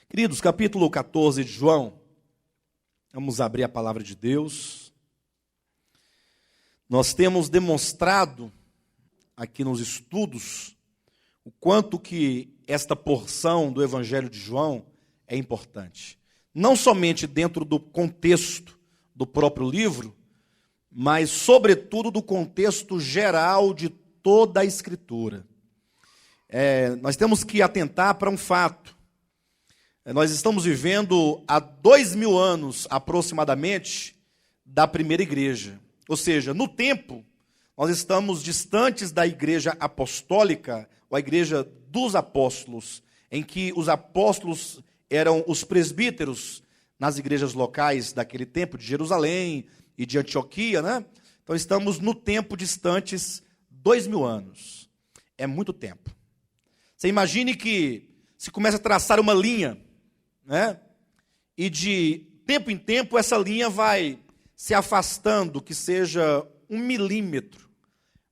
Queridos, capítulo 14 de João, vamos abrir a palavra de Deus. Nós temos demonstrado aqui nos estudos o quanto que esta porção do Evangelho de João é importante. Não somente dentro do contexto do próprio livro, mas sobretudo do contexto geral de toda a Escritura. Nós temos que atentar para um fato. Nós estamos vivendo há 2000 anos, aproximadamente, da primeira igreja. Ou seja, no tempo, nós estamos distantes da igreja apostólica, ou a igreja dos apóstolos, em que os apóstolos eram os presbíteros nas igrejas locais daquele tempo, de Jerusalém e de Antioquia, né? Então estamos no tempo distantes 2000 anos. É muito tempo. Você imagine que se começa a traçar uma linha, né? E de tempo em tempo essa linha vai se afastando, que seja 1 milímetro.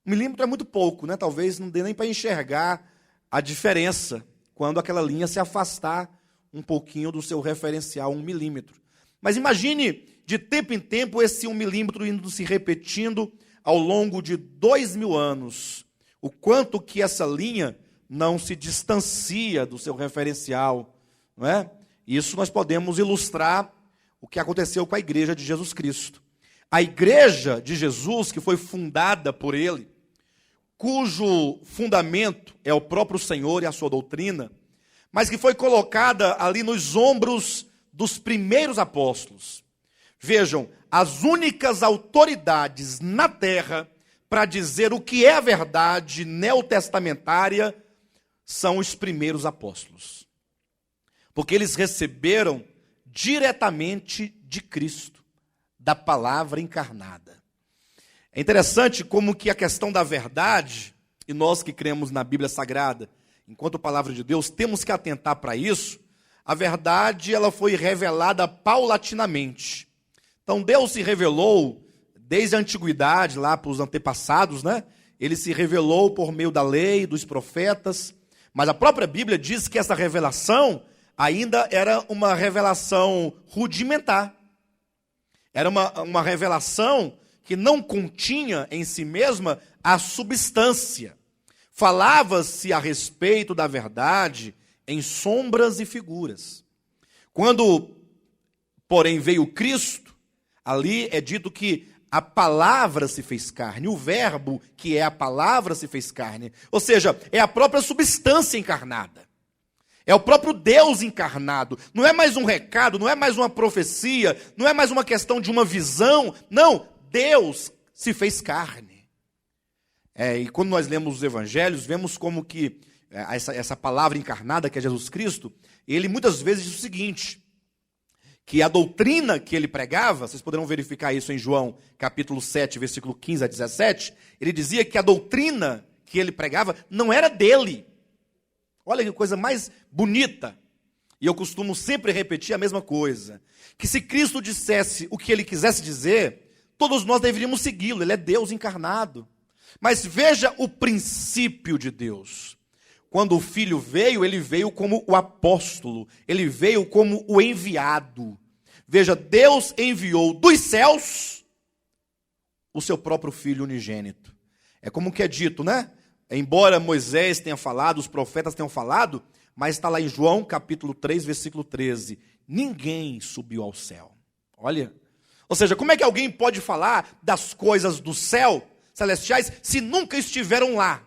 1 milímetro é muito pouco, né? Talvez não dê nem para enxergar a diferença quando aquela linha se afastar um pouquinho do seu referencial, 1 milímetro. Mas imagine de tempo em tempo esse 1 milímetro indo se repetindo ao longo de 2000 anos. O quanto que essa linha não se distancia do seu referencial, não é? Isso nós podemos ilustrar o que aconteceu com a igreja de Jesus Cristo. A igreja de Jesus, que foi fundada por ele, cujo fundamento é o próprio Senhor e a sua doutrina, mas que foi colocada ali nos ombros dos primeiros apóstolos. Vejam, as únicas autoridades na terra para dizer o que é a verdade neotestamentária são os primeiros apóstolos. Porque eles receberam diretamente de Cristo, da palavra encarnada. É interessante como que a questão da verdade, e nós que cremos na Bíblia Sagrada, enquanto palavra de Deus, temos que atentar para isso. A verdade, ela foi revelada paulatinamente. Então Deus se revelou desde a antiguidade, lá para os antepassados, né? Ele se revelou por meio da lei, dos profetas, mas a própria Bíblia diz que essa revelação ainda era uma revelação rudimentar. Era uma revelação que não continha em si mesma a substância. Falava-se a respeito da verdade em sombras e figuras. Quando, porém, veio Cristo, ali é dito que a palavra se fez carne, o verbo que é a palavra se fez carne. Ou seja, é a própria substância encarnada. É o próprio Deus encarnado. Não é mais um recado, não é mais uma profecia, não é mais uma questão de uma visão. Não, Deus se fez carne. E quando nós lemos os evangelhos, vemos como que essa palavra encarnada, que é Jesus Cristo, ele muitas vezes diz o seguinte, que a doutrina que ele pregava, vocês poderão verificar isso em João capítulo 7, versículo 15 a 17, ele dizia que a doutrina que ele pregava não era dele. Olha que coisa mais bonita. E eu costumo sempre repetir a mesma coisa. Que se Cristo dissesse o que ele quisesse dizer, todos nós deveríamos segui-lo. Ele é Deus encarnado. Mas veja o princípio de Deus. Quando o Filho veio, ele veio como o apóstolo. Ele veio como o enviado. Veja, Deus enviou dos céus o seu próprio Filho unigênito. É como que é dito, né? Embora Moisés tenha falado, os profetas tenham falado, mas está lá em João capítulo 3, versículo 13. Ninguém subiu ao céu. Olha. Ou seja, como é que alguém pode falar das coisas do céu, celestiais, se nunca estiveram lá?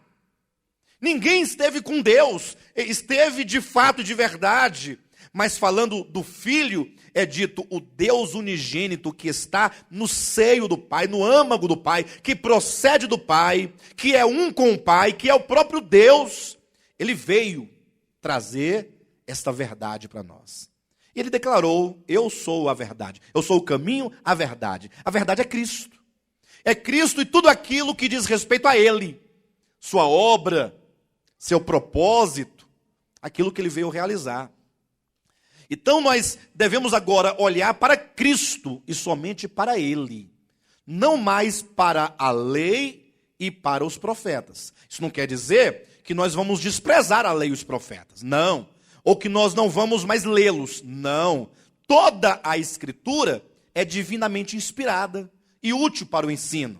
Ninguém esteve com Deus, esteve de fato, de verdade. Mas falando do Filho, é dito o Deus unigênito que está no seio do Pai, no âmago do Pai, que procede do Pai, que é um com o Pai, que é o próprio Deus. Ele veio trazer esta verdade para nós. Ele declarou, eu sou a verdade, eu sou o caminho, a verdade. A verdade é Cristo. É Cristo e tudo aquilo que diz respeito a Ele. Sua obra, seu propósito, aquilo que Ele veio realizar. Então nós devemos agora olhar para Cristo e somente para Ele. Não mais para a lei e para os profetas. Isso não quer dizer que nós vamos desprezar a lei e os profetas. Não. ou que nós não vamos mais lê-los. Não. Toda a Escritura é divinamente inspirada e útil para o ensino.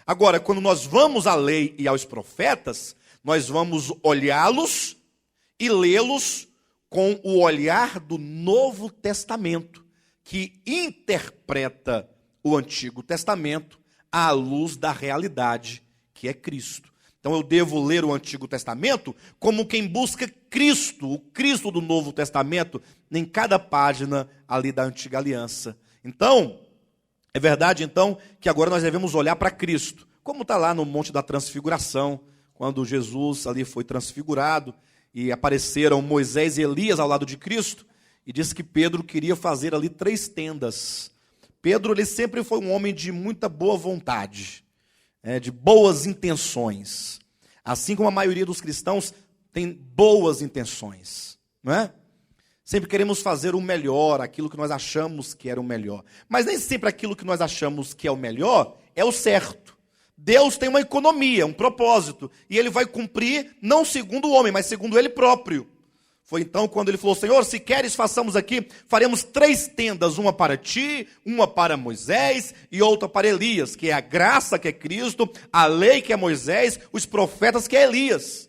Agora, quando nós vamos à lei e aos profetas, nós vamos olhá-los e lê-los com o olhar do Novo Testamento, que interpreta o Antigo Testamento à luz da realidade que é Cristo. Então eu devo ler o Antigo Testamento como quem busca Cristo, o Cristo do Novo Testamento, em cada página ali da Antiga Aliança. Então, é verdade então que agora nós devemos olhar para Cristo, como está lá no Monte da Transfiguração, quando Jesus ali foi transfigurado e apareceram Moisés e Elias ao lado de Cristo, e diz que Pedro queria fazer ali 3 tendas. Pedro, ele sempre foi um homem de muita boa vontade, de boas intenções. Assim como a maioria dos cristãos tem boas intenções, não é? Sempre queremos fazer o melhor, aquilo que nós achamos que era o melhor. Mas nem sempre aquilo que nós achamos que é o melhor é o certo. Deus tem uma economia, um propósito, e Ele vai cumprir não segundo o homem, mas segundo Ele próprio. Foi então quando Ele falou: Senhor, se queres, façamos aqui, faremos 3 tendas, uma para ti, uma para Moisés e outra para Elias, que é a graça que é Cristo, a lei que é Moisés, os profetas que é Elias.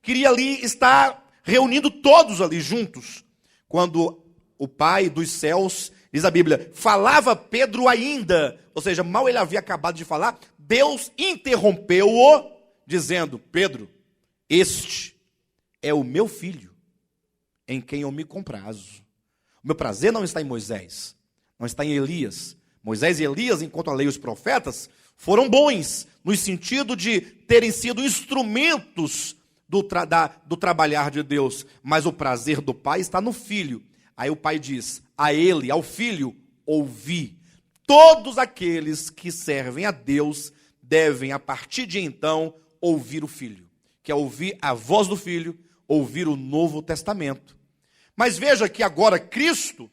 Queria ali estar reunindo todos ali juntos. Quando o Pai dos céus, diz a Bíblia, falava Pedro ainda, ou seja, mal ele havia acabado de falar, Deus interrompeu-o, dizendo: Pedro, este é o meu filho, em quem eu me comprazo. O meu prazer não está em Moisés, não está em Elias. Moisés e Elias, enquanto a lei e os profetas, foram bons, no sentido de terem sido instrumentos do trabalhar de Deus, mas o prazer do Pai está no Filho. Aí o Pai diz, a ele, ao Filho, ouvi. Todos aqueles que servem a Deus devem, a partir de então, ouvir o Filho, que é ouvir a voz do Filho, ouvir o Novo Testamento. Mas veja que agora Cristo,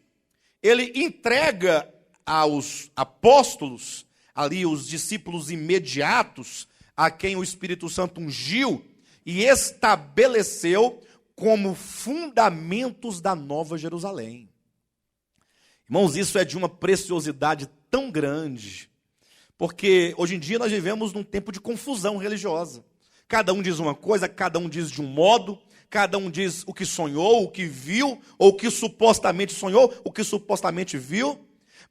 Ele entrega aos apóstolos, ali os discípulos imediatos, a quem o Espírito Santo ungiu, e estabeleceu como fundamentos da Nova Jerusalém. Irmãos, isso é de uma preciosidade tão grande, porque hoje em dia nós vivemos num tempo de confusão religiosa. Cada um diz uma coisa, cada um diz de um modo, cada um diz o que sonhou, o que viu, ou o que supostamente sonhou, o que supostamente viu.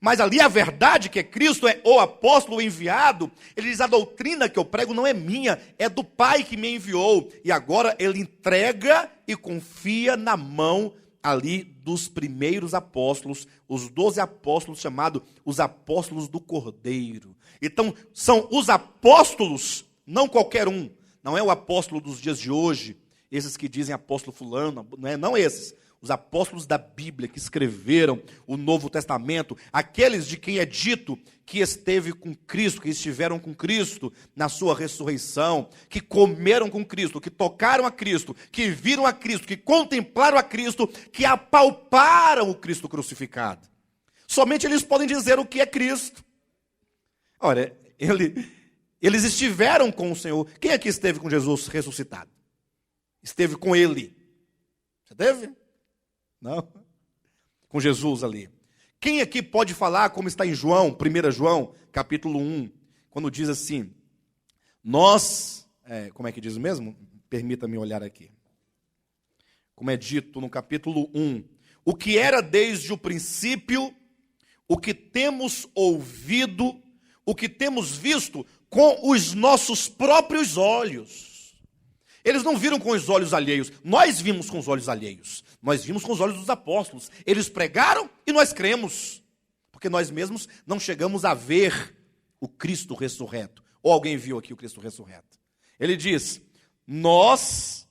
Mas ali a verdade que é Cristo, é o apóstolo enviado. Ele diz, a doutrina que eu prego não é minha, é do Pai que me enviou. E agora ele entrega e confia na mão ali dos primeiros apóstolos, os 12 apóstolos chamados os apóstolos do Cordeiro. Então são os apóstolos, não qualquer um, não é o apóstolo dos dias de hoje, esses que dizem apóstolo fulano, não esses. Os apóstolos da Bíblia que escreveram o Novo Testamento, aqueles de quem é dito que esteve com Cristo, que estiveram com Cristo na sua ressurreição, que comeram com Cristo, que tocaram a Cristo, que viram a Cristo, que contemplaram a Cristo, que apalparam o Cristo crucificado. Somente eles podem dizer o que é Cristo. Olha, eles estiveram com o Senhor. Quem aqui esteve com Jesus ressuscitado? Esteve com Ele. Você teve? Não? Com Jesus ali. Quem aqui pode falar como está em João, 1 João, capítulo 1, quando diz assim, como é que diz mesmo? Permita-me olhar aqui. Como é dito no capítulo 1, o que era desde o princípio, o que temos ouvido, o que temos visto com os nossos próprios olhos. Eles não viram com os olhos alheios, nós vimos com os olhos alheios. Nós vimos com os olhos dos apóstolos. Eles pregaram e nós cremos. Porque nós mesmos não chegamos a ver o Cristo ressurreto. Ou alguém viu aqui o Cristo ressurreto? Ele diz, nós,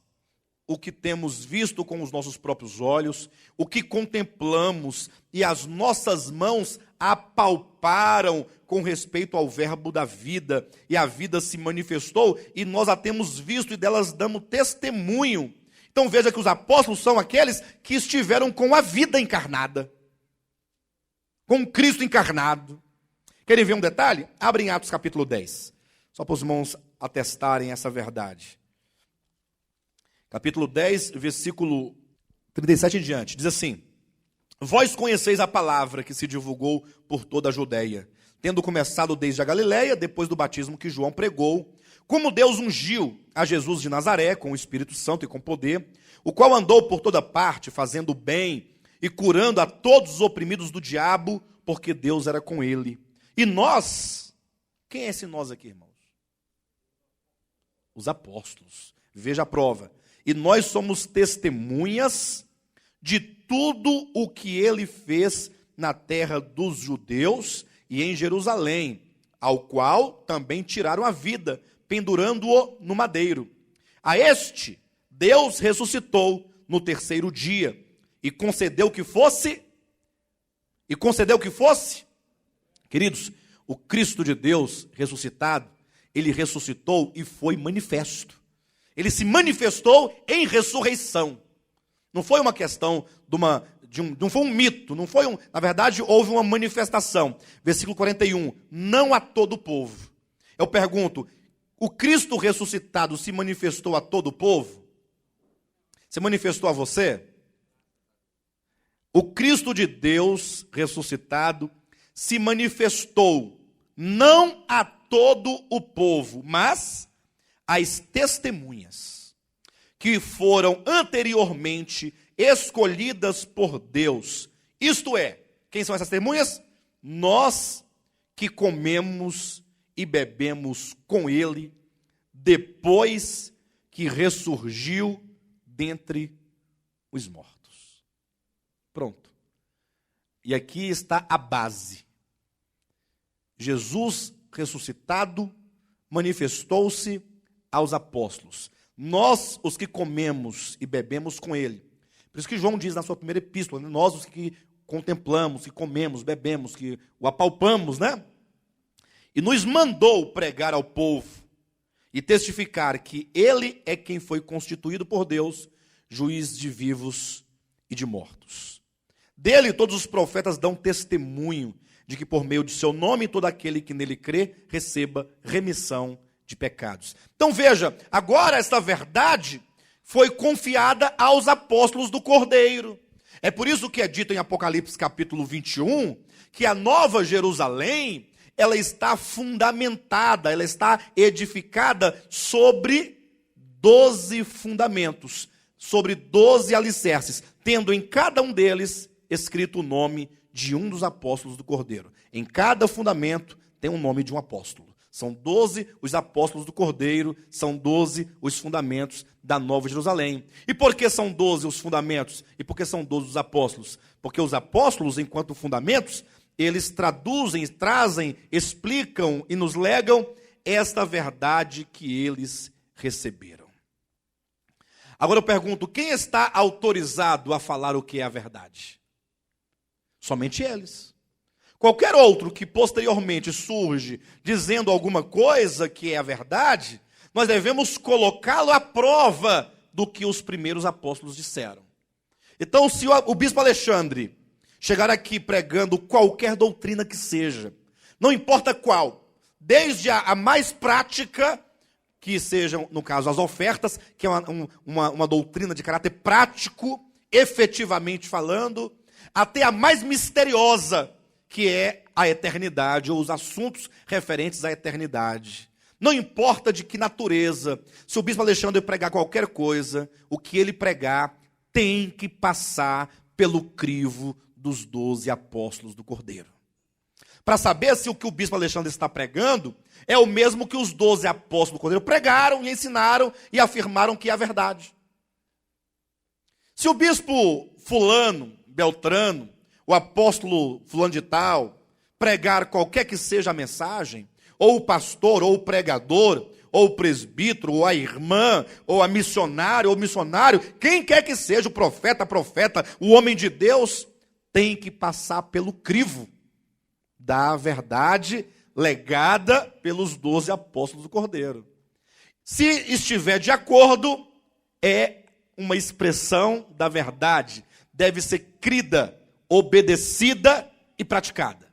o que temos visto com os nossos próprios olhos, o que contemplamos e as nossas mãos apalparam com respeito ao verbo da vida, e a vida se manifestou, e nós a temos visto e delas damos testemunho. Então veja que os apóstolos são aqueles que estiveram com a vida encarnada, com Cristo encarnado. Querem ver um detalhe? Abrem Atos capítulo 10, só para os irmãos atestarem essa verdade. Capítulo 10, versículo 37 em diante, diz assim: vós conheceis a palavra que se divulgou por toda a Judeia, tendo começado desde a Galileia, depois do batismo que João pregou, como Deus ungiu a Jesus de Nazaré com o Espírito Santo e com poder, o qual andou por toda parte, fazendo bem e curando a todos os oprimidos do diabo, porque Deus era com ele. E nós, quem é esse nós aqui, irmãos? Os apóstolos. Veja a prova. E nós somos testemunhas de tudo o que ele fez na terra dos judeus e em Jerusalém, ao qual também tiraram a vida, pendurando-o no madeiro. A este, Deus ressuscitou no terceiro dia, e concedeu que fosse, queridos, o Cristo de Deus ressuscitado, ele ressuscitou e foi manifesto. Ele se manifestou em ressurreição. Não foi uma questão não foi um mito, na verdade houve uma manifestação. Versículo 41, não a todo o povo. Eu pergunto, o Cristo ressuscitado se manifestou a todo o povo? Se manifestou a você? O Cristo de Deus ressuscitado se manifestou não a todo o povo, mas às testemunhas que foram anteriormente escolhidas por Deus. Isto é, quem são essas testemunhas? Nós que comemos e bebemos com ele depois que ressurgiu dentre os mortos. Pronto. E aqui está a base. Jesus ressuscitado manifestou-se aos apóstolos. Nós, os que comemos e bebemos com ele. Por isso que João diz na sua primeira epístola, né? Nós, os que contemplamos, que comemos, bebemos, que o apalpamos, né? E nos mandou pregar ao povo e testificar que ele é quem foi constituído por Deus, juiz de vivos e de mortos. Dele todos os profetas dão testemunho de que por meio de seu nome todo aquele que nele crê receba remissão de pecados. Então veja, agora esta verdade foi confiada aos apóstolos do Cordeiro. É por isso que é dito em Apocalipse capítulo 21, que a Nova Jerusalém, ela está fundamentada, ela está edificada sobre 12 fundamentos, sobre 12 alicerces, tendo em cada um deles escrito o nome de um dos apóstolos do Cordeiro. Em cada fundamento tem o nome de um apóstolo. São 12 os apóstolos do Cordeiro, são 12 os fundamentos da Nova Jerusalém. E por que são 12 os fundamentos? E por que são 12 os apóstolos? Porque os apóstolos, enquanto fundamentos, eles trazem, explicam e nos legam esta verdade que eles receberam. Agora eu pergunto, quem está autorizado a falar o que é a verdade? Somente eles. Qualquer outro que posteriormente surge dizendo alguma coisa que é a verdade, nós devemos colocá-lo à prova do que os primeiros apóstolos disseram. Então, se o bispo Alexandre chegar aqui pregando qualquer doutrina que seja, não importa qual, desde a mais prática, que sejam, no caso, as ofertas, que é uma doutrina de caráter prático, efetivamente falando, até a mais misteriosa, que é a eternidade, ou os assuntos referentes à eternidade. Não importa de que natureza, se o bispo Alexandre pregar qualquer coisa, o que ele pregar tem que passar pelo crivo dos 12 apóstolos do Cordeiro. Para saber se o que o bispo Alexandre está pregando é o mesmo que os 12 apóstolos do Cordeiro pregaram e ensinaram e afirmaram que é a verdade. Se o bispo fulano, Beltrano, o apóstolo fulano de tal, pregar qualquer que seja a mensagem, ou o pastor, ou o pregador, ou o presbítero, ou a irmã, ou a missionária, ou o missionário, quem quer que seja, o profeta, o homem de Deus, tem que passar pelo crivo da verdade legada pelos 12 apóstolos do Cordeiro. Se estiver de acordo, é uma expressão da verdade, deve ser crida, obedecida e praticada.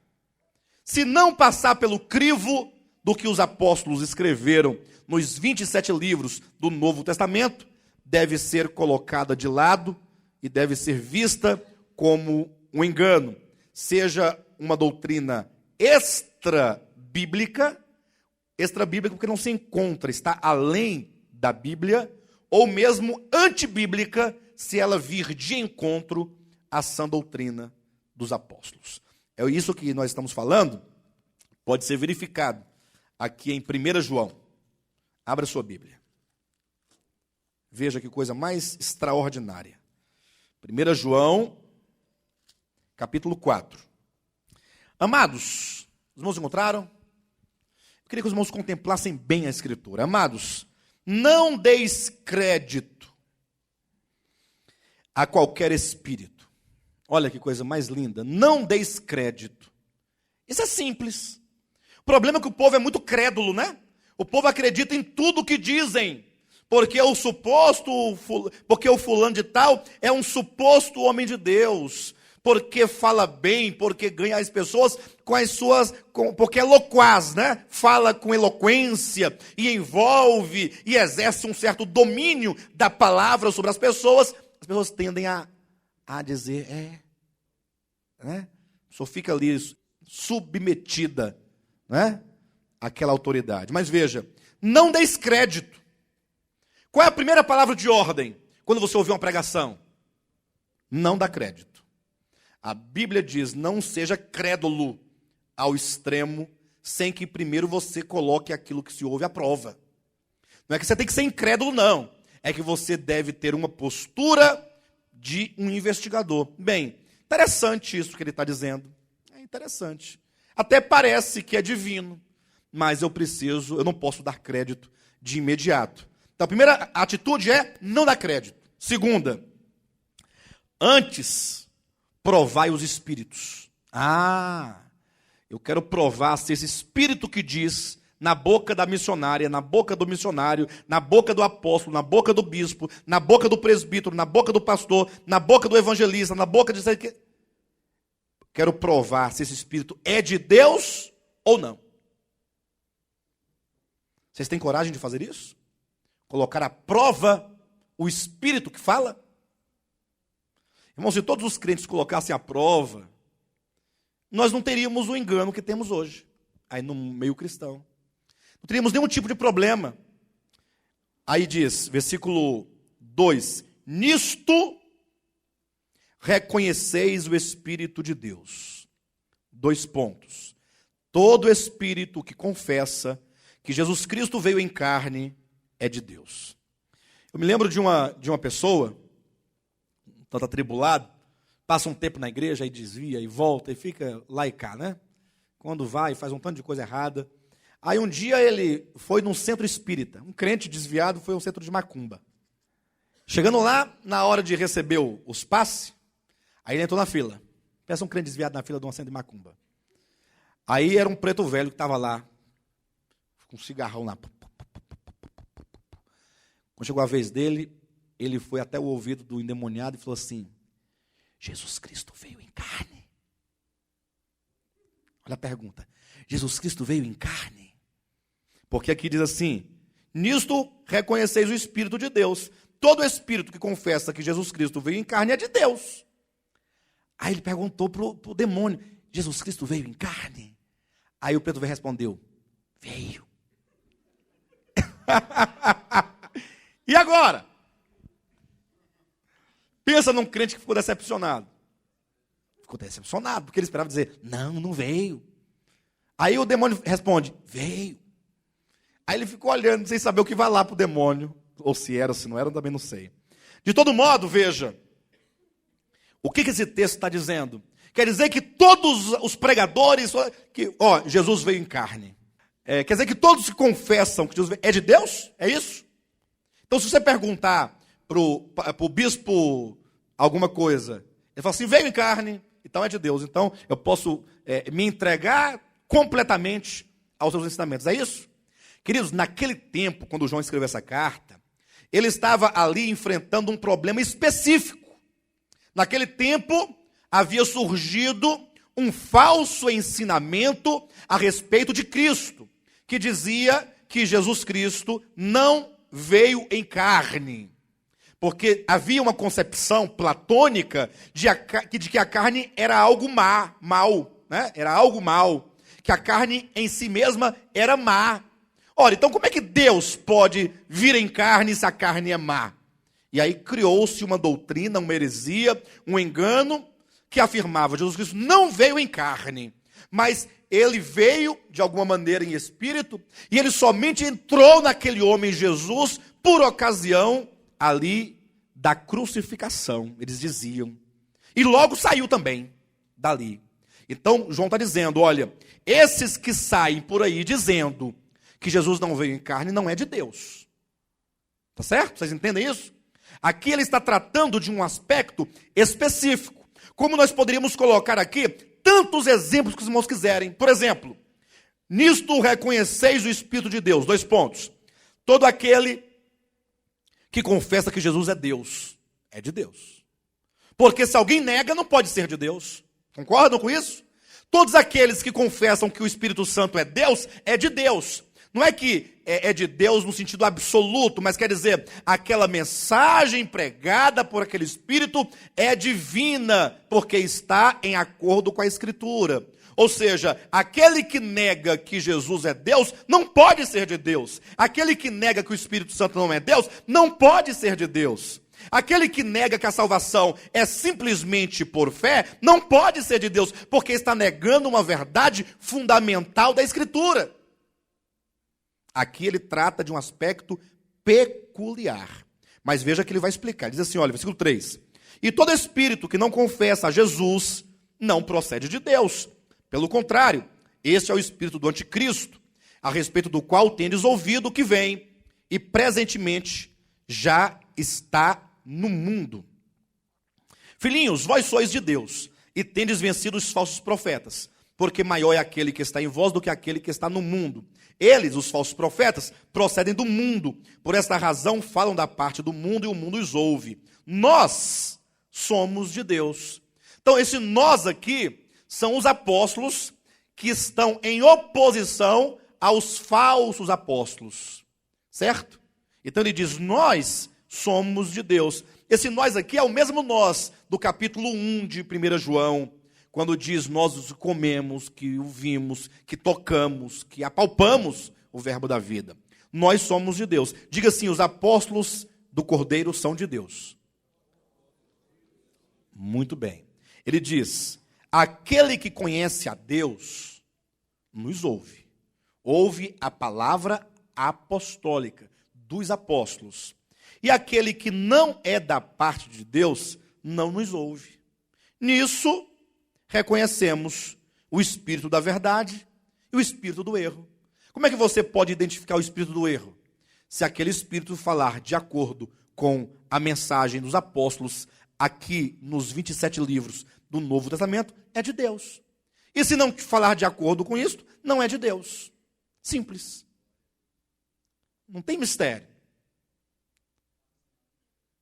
Se não passar pelo crivo do que os apóstolos escreveram nos 27 livros do Novo Testamento, deve ser colocada de lado e deve ser vista como um engano, seja uma doutrina extra-bíblica porque não se encontra, está além da Bíblia, ou mesmo antibíblica, se ela vir de encontro à sã doutrina dos apóstolos. É isso que nós estamos falando, pode ser verificado aqui em 1 João. Abra sua Bíblia. Veja que coisa mais extraordinária. 1 João, capítulo 4. Amados, os irmãos encontraram? Eu queria que os irmãos contemplassem bem a Escritura. Amados, não deis crédito a qualquer espírito. Olha que coisa mais linda. Não deis crédito. Isso é simples. O problema é que o povo é muito crédulo, né? O povo acredita em tudo que dizem. Porque o fulano de tal é um suposto homem de Deus. Porque fala bem, porque ganha as pessoas com as suas... porque é loquaz, né? Fala com eloquência e envolve e exerce um certo domínio da palavra sobre as pessoas tendem a dizer, né? A pessoa fica ali submetida, né? Àquela autoridade. Mas veja, não deis crédito. Qual é a primeira palavra de ordem quando você ouvir uma pregação? Não dá crédito. A Bíblia diz, não seja crédulo ao extremo, sem que primeiro você coloque aquilo que se ouve à prova. Não é que você tem que ser incrédulo, não. É que você deve ter uma postura de um investigador. Bem, interessante isso que ele está dizendo. É interessante. Até parece que é divino, mas eu não posso dar crédito de imediato. Então, a primeira atitude é não dar crédito. Segunda, antes... provai os espíritos. Eu quero provar se esse espírito que diz na boca da missionária, na boca do missionário, na boca do apóstolo, na boca do bispo, na boca do presbítero, na boca do pastor, na boca do evangelista, na boca de... Quero provar se esse espírito é de Deus ou não. Vocês têm coragem de fazer isso? Colocar à prova o espírito que fala? Irmãos, se todos os crentes colocassem à prova, nós não teríamos o engano que temos hoje, aí no meio cristão. Não teríamos nenhum tipo de problema. Aí diz, versículo 2, nisto reconheceis o Espírito de Deus. 2 pontos. Todo espírito que confessa que Jesus Cristo veio em carne é de Deus. Eu me lembro de uma pessoa... tanto atribulado, passa um tempo na igreja, aí desvia, e volta, e fica lá e cá, né? Quando vai, faz um tanto de coisa errada. Aí um dia ele foi num centro espírita, um crente desviado foi a um centro de macumba. Chegando lá, na hora de receber os passes, aí ele entrou na fila. Pensa um crente desviado na fila de um centro de macumba. Aí era um preto velho que estava lá, com um cigarrão lá. Quando chegou a vez dele, ele foi até o ouvido do endemoniado e falou assim, Jesus Cristo veio em carne. Olha a pergunta. Jesus Cristo veio em carne? Porque aqui diz assim, nisto reconheceis o Espírito de Deus. Todo espírito que confessa que Jesus Cristo veio em carne é de Deus. Aí ele perguntou para o demônio, Jesus Cristo veio em carne? Aí o preto velho respondeu, veio. E agora? Pensa num crente que ficou decepcionado. Ficou decepcionado, porque ele esperava dizer, não veio. Aí o demônio responde, veio. Aí ele ficou olhando, sem saber o que vai lá para o demônio. Ou se era, ou se não era, eu também não sei. De todo modo, veja, o que esse texto está dizendo? Quer dizer que todos os pregadores, Jesus veio em carne. Quer dizer que todos que confessam que Jesus veio, é de Deus? É isso? Então, se você perguntar para o bispo alguma coisa, ele fala assim, veio em carne, então é de Deus. Então, eu posso me entregar completamente aos seus ensinamentos. É isso? Queridos, naquele tempo, quando João escreveu essa carta, ele estava ali enfrentando um problema específico. Naquele tempo, havia surgido um falso ensinamento a respeito de Cristo, que dizia que Jesus Cristo não veio em carne. Porque havia uma concepção platônica de que a carne era algo mal, né? Era algo mal, que a carne em si mesma era má. Ora, então como é que Deus pode vir em carne se a carne é má? E aí criou-se uma doutrina, uma heresia, um engano, que afirmava que Jesus Cristo não veio em carne, mas ele veio de alguma maneira em espírito, e ele somente entrou naquele homem Jesus por ocasião ali da crucificação, eles diziam. E logo saiu também dali. Então, João está dizendo, olha, esses que saem por aí dizendo que Jesus não veio em carne, não é de Deus. Tá certo? Vocês entendem isso? Aqui ele está tratando de um aspecto específico. Como nós poderíamos colocar aqui tantos exemplos que os irmãos quiserem. Por exemplo, nisto reconheceis o Espírito de Deus. 2 pontos. Todo aquele que confessa que Jesus é Deus, é de Deus. Porque se alguém nega, não pode ser de Deus. Concordam com isso? Todos aqueles que confessam que o Espírito Santo é Deus, é de Deus. Não é que é de Deus no sentido absoluto, mas quer dizer, aquela mensagem pregada por aquele Espírito é divina, porque está em acordo com a Escritura. Ou seja, aquele que nega que Jesus é Deus, não pode ser de Deus. Aquele que nega que o Espírito Santo não é Deus, não pode ser de Deus. Aquele que nega que a salvação é simplesmente por fé, não pode ser de Deus, porque está negando uma verdade fundamental da Escritura. Aqui ele trata de um aspecto peculiar. Mas veja que ele vai explicar. Diz assim, olha, versículo 3. E todo espírito que não confessa a Jesus não procede de Deus. Pelo contrário, este é o espírito do anticristo, a respeito do qual tendes ouvido que vem, e presentemente já está no mundo. Filhinhos, vós sois de Deus, e tendes vencido os falsos profetas, porque maior é aquele que está em vós do que aquele que está no mundo. Eles, os falsos profetas, procedem do mundo. Por esta razão falam da parte do mundo e o mundo os ouve. Nós somos de Deus. Então, esse nós aqui são os apóstolos que estão em oposição aos falsos apóstolos. Certo? Então ele diz, nós somos de Deus. Esse nós aqui é o mesmo nós do capítulo 1 de 1 João, quando diz, nós os comemos, que o vimos, que tocamos, que apalpamos o verbo da vida. Nós somos de Deus. Diga assim, os apóstolos do Cordeiro são de Deus. Muito bem. Ele diz, aquele que conhece a Deus, nos ouve. Ouve a palavra apostólica dos apóstolos. E aquele que não é da parte de Deus, não nos ouve. Nisso, reconhecemos o espírito da verdade e o espírito do erro. Como é que você pode identificar o espírito do erro? Se aquele espírito falar de acordo com a mensagem dos apóstolos, aqui nos 27 livros do Novo Testamento, é de Deus. E se não falar de acordo com isso, não é de Deus. Simples. Não tem mistério.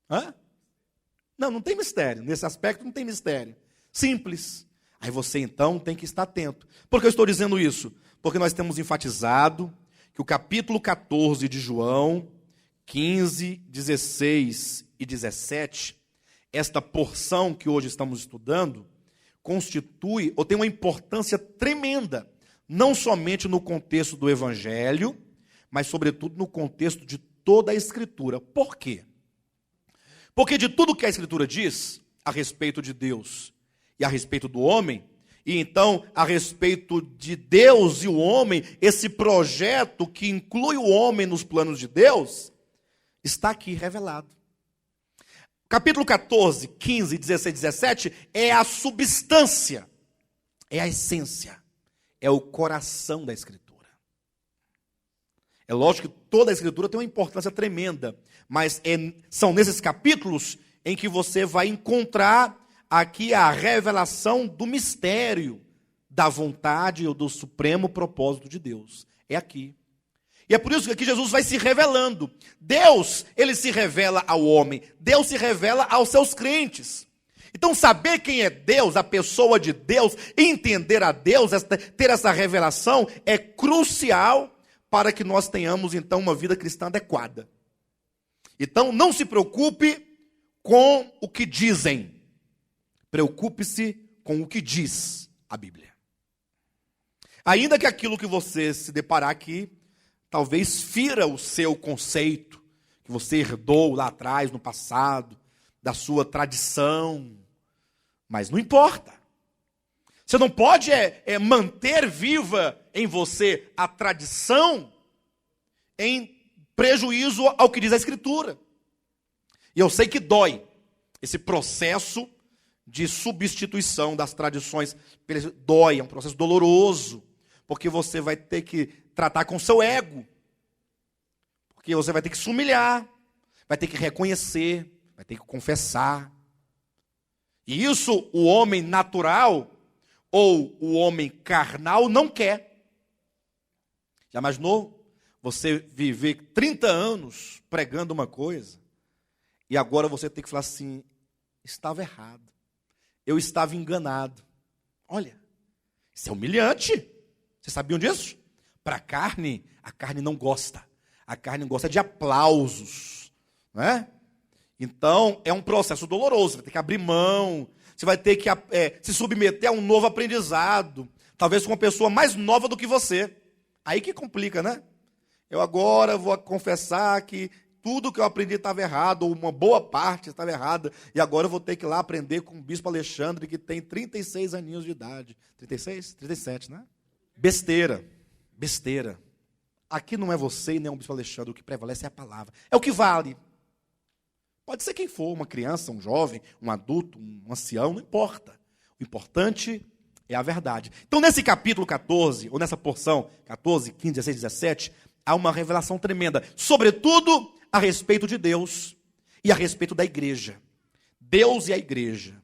Hã? Não tem mistério. Nesse aspecto não tem mistério. Simples. Aí você então tem que estar atento. Por que eu estou dizendo isso? Porque nós temos enfatizado que o capítulo 14 de João, 15, 16 e 17, esta porção que hoje estamos estudando, constitui ou tem uma importância tremenda, não somente no contexto do Evangelho, mas sobretudo no contexto de toda a Escritura. Por quê? Porque de tudo que a Escritura diz a respeito de Deus e a respeito do homem, e então a respeito de Deus e o homem, esse projeto que inclui o homem nos planos de Deus, está aqui revelado. Capítulo 14, 15, 16 e 17 é a substância, é a essência, é o coração da Escritura. É lógico que toda a Escritura tem uma importância tremenda, mas são nesses capítulos em que você vai encontrar aqui a revelação do mistério da vontade ou do supremo propósito de Deus. É aqui. E é por isso que aqui Jesus vai se revelando. Deus, ele se revela ao homem. Deus se revela aos seus crentes. Então saber quem é Deus, a pessoa de Deus, entender a Deus, ter essa revelação é crucial para que nós tenhamos então uma vida cristã adequada. Então não se preocupe com o que dizem. Preocupe-se com o que diz a Bíblia. Ainda que aquilo que você se deparar aqui, talvez fira o seu conceito, que você herdou lá atrás, no passado, da sua tradição. Mas não importa. Você não pode manter viva em você a tradição em prejuízo ao que diz a Escritura. E eu sei que dói esse processo de substituição das tradições. Dói, é um processo doloroso, porque você vai ter que tratar com o seu ego. Porque você vai ter que se humilhar, vai ter que reconhecer, vai ter que confessar. E isso o homem natural ou o homem carnal não quer. Já imaginou você viver 30 anos pregando uma coisa e agora você tem que falar assim, estava errado, eu estava enganado. Olha, isso é humilhante. Vocês sabiam disso? Para a carne não gosta. A carne gosta de aplausos, não é? Então, é um processo doloroso. Você vai ter que abrir mão, você vai ter que se submeter a um novo aprendizado, talvez com uma pessoa mais nova do que você. Aí que complica, né? Eu agora vou confessar que tudo que eu aprendi estava errado, ou uma boa parte estava errada, e agora eu vou ter que ir lá aprender com o bispo Alexandre, que tem 36 aninhos de idade. 36? 37, né? Besteira. Aqui não é você e nem o bispo Alexandre, o que prevalece é a palavra. É o que vale. Pode ser quem for, uma criança, um jovem, um adulto, um ancião, não importa. O importante é a verdade. Então, nesse capítulo 14, ou nessa porção, 14, 15, 16, 17, há uma revelação tremenda, sobretudo a respeito de Deus e a respeito da igreja. Deus e a igreja,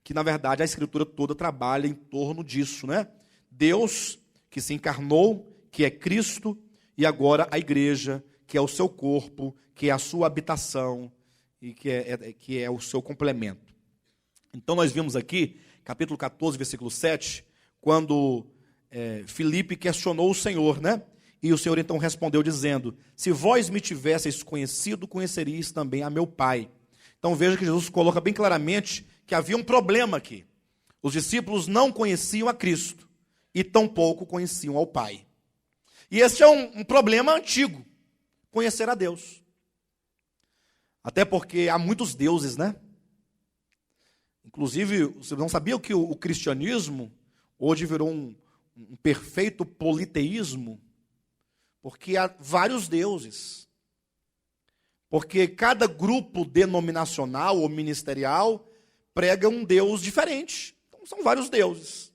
que na verdade a Escritura toda trabalha em torno disso, né? Deus que se encarnou, que é Cristo, e agora a igreja, que é o seu corpo, que é a sua habitação, e que é o seu complemento. Então nós vimos aqui, capítulo 14, versículo 7, quando Filipe questionou o Senhor, né? E o Senhor então respondeu dizendo, se vós me tivesseis conhecido, conheceríeis também a meu Pai. Então veja que Jesus coloca bem claramente que havia um problema aqui. Os discípulos não conheciam a Cristo e tampouco conheciam ao Pai. E esse é um problema antigo, conhecer a Deus. Até porque há muitos deuses, né? Inclusive, você não sabia que o cristianismo hoje virou um perfeito politeísmo? Porque há vários deuses. Porque cada grupo denominacional ou ministerial prega um Deus diferente. Então, são vários deuses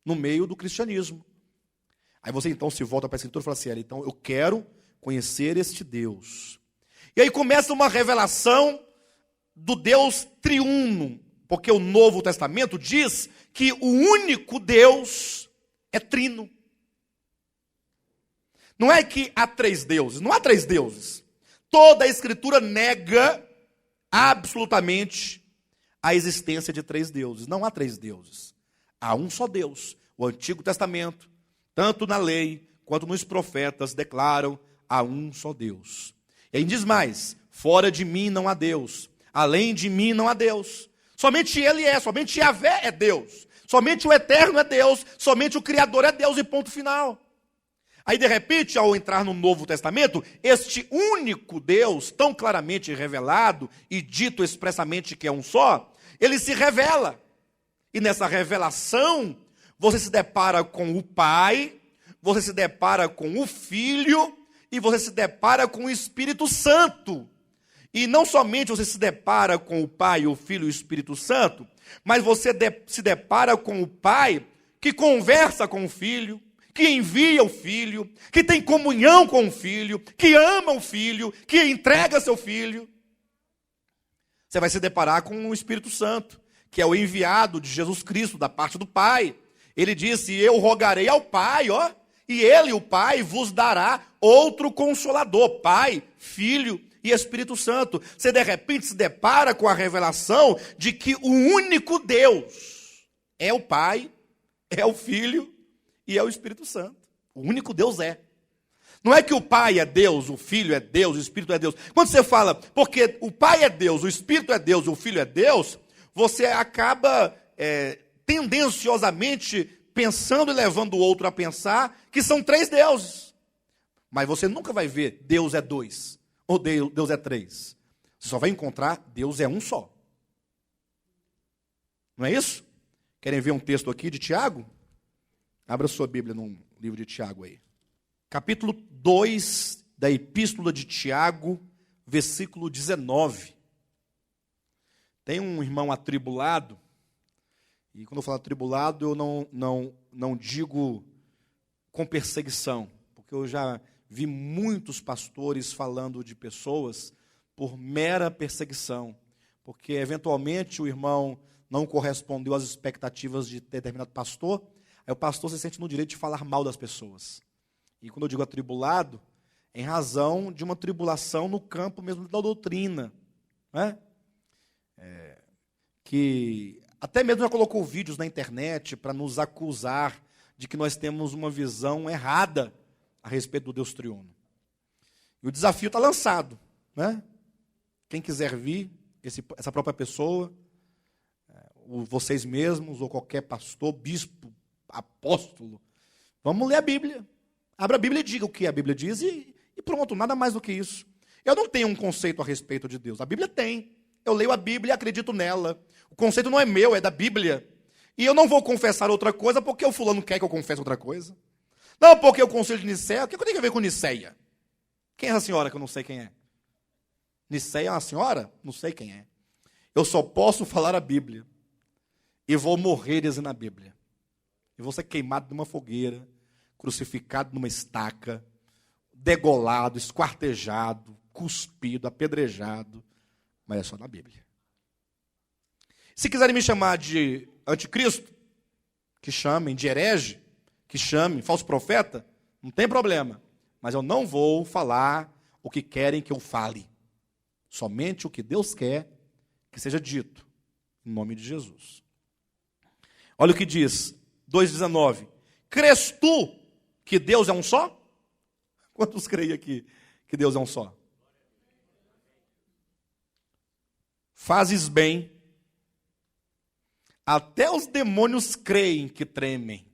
no meio do cristianismo. Aí você então se volta para a Escritura e fala assim, então eu quero conhecer este Deus. E aí começa uma revelação do Deus triuno, porque o Novo Testamento diz que o único Deus é trino. Não é que há três deuses, não há três deuses. Toda a Escritura nega absolutamente a existência de três deuses. Não há três deuses. Há um só Deus. O Antigo Testamento, tanto na lei quanto nos profetas, declaram há um só Deus. E aí diz mais, fora de mim não há Deus, além de mim não há Deus. Somente Ele somente Yahvé é Deus. Somente o Eterno é Deus, somente o Criador é Deus e ponto final. Aí de repente, ao entrar no Novo Testamento, este único Deus, tão claramente revelado e dito expressamente que é um só, ele se revela. E nessa revelação, você se depara com o Pai, você se depara com o Filho e você se depara com o Espírito Santo. E não somente você se depara com o Pai, o Filho e o Espírito Santo, mas você se depara com o Pai que conversa com o Filho, que envia o Filho, que tem comunhão com o Filho, que ama o Filho, que entrega seu Filho. Você vai se deparar com o Espírito Santo, que é o enviado de Jesus Cristo, da parte do Pai. Ele disse, eu rogarei ao Pai, e Ele, o Pai, vos dará outro Consolador, Pai, Filho e Espírito Santo. Você de repente se depara com a revelação de que o único Deus é o Pai, é o Filho e é o Espírito Santo. O único Deus é. Não é que o Pai é Deus, o Filho é Deus, o Espírito é Deus. Quando você fala, porque o Pai é Deus, o Espírito é Deus, o Filho é Deus, você acaba tendenciosamente pensando e levando o outro a pensar que são três deuses. Mas você nunca vai ver Deus é dois, ou Deus é três. Você só vai encontrar Deus é um só. Não é isso? Querem ver um texto aqui de Tiago? Abra sua Bíblia no livro de Tiago aí. Capítulo 2 da Epístola de Tiago, versículo 19. Tem um irmão atribulado, e quando eu falo atribulado, eu não digo com perseguição, porque eu já vi muitos pastores falando de pessoas por mera perseguição, porque eventualmente o irmão não correspondeu às expectativas de determinado pastor, aí o pastor se sente no direito de falar mal das pessoas. E quando eu digo atribulado, é em razão de uma tribulação no campo mesmo da doutrina, né? Que até mesmo já colocou vídeos na internet para nos acusar de que nós temos uma visão errada a respeito do Deus triuno. E o desafio está lançado, né? Quem quiser vir, essa própria pessoa, vocês mesmos, ou qualquer pastor, bispo, apóstolo, vamos ler a Bíblia. Abra a Bíblia e diga o que a Bíblia diz e pronto, nada mais do que isso. Eu não tenho um conceito a respeito de Deus, a Bíblia tem. Eu leio a Bíblia e acredito nela. O conceito não é meu, é da Bíblia. E eu não vou confessar outra coisa porque o fulano quer que eu confesse outra coisa. Não, porque o Concílio de Nicéia, o que eu tenho a ver com Niceia? Quem é essa senhora que eu não sei quem é? Niceia é uma senhora? Não sei quem é. Eu só posso falar a Bíblia. E vou morrer dizendo a Bíblia. E vou ser queimado numa fogueira, crucificado numa estaca, degolado, esquartejado, cuspido, apedrejado. Mas é só na Bíblia. Se quiserem me chamar de anticristo, que chamem, de herege, que chamem, falso profeta, não tem problema. Mas eu não vou falar o que querem que eu fale. Somente o que Deus quer que seja dito, em nome de Jesus. Olha o que diz, 2,19. Crês tu que Deus é um só? Quantos creem aqui que Deus é um só? Fazes bem. Até os demônios creem que tremem.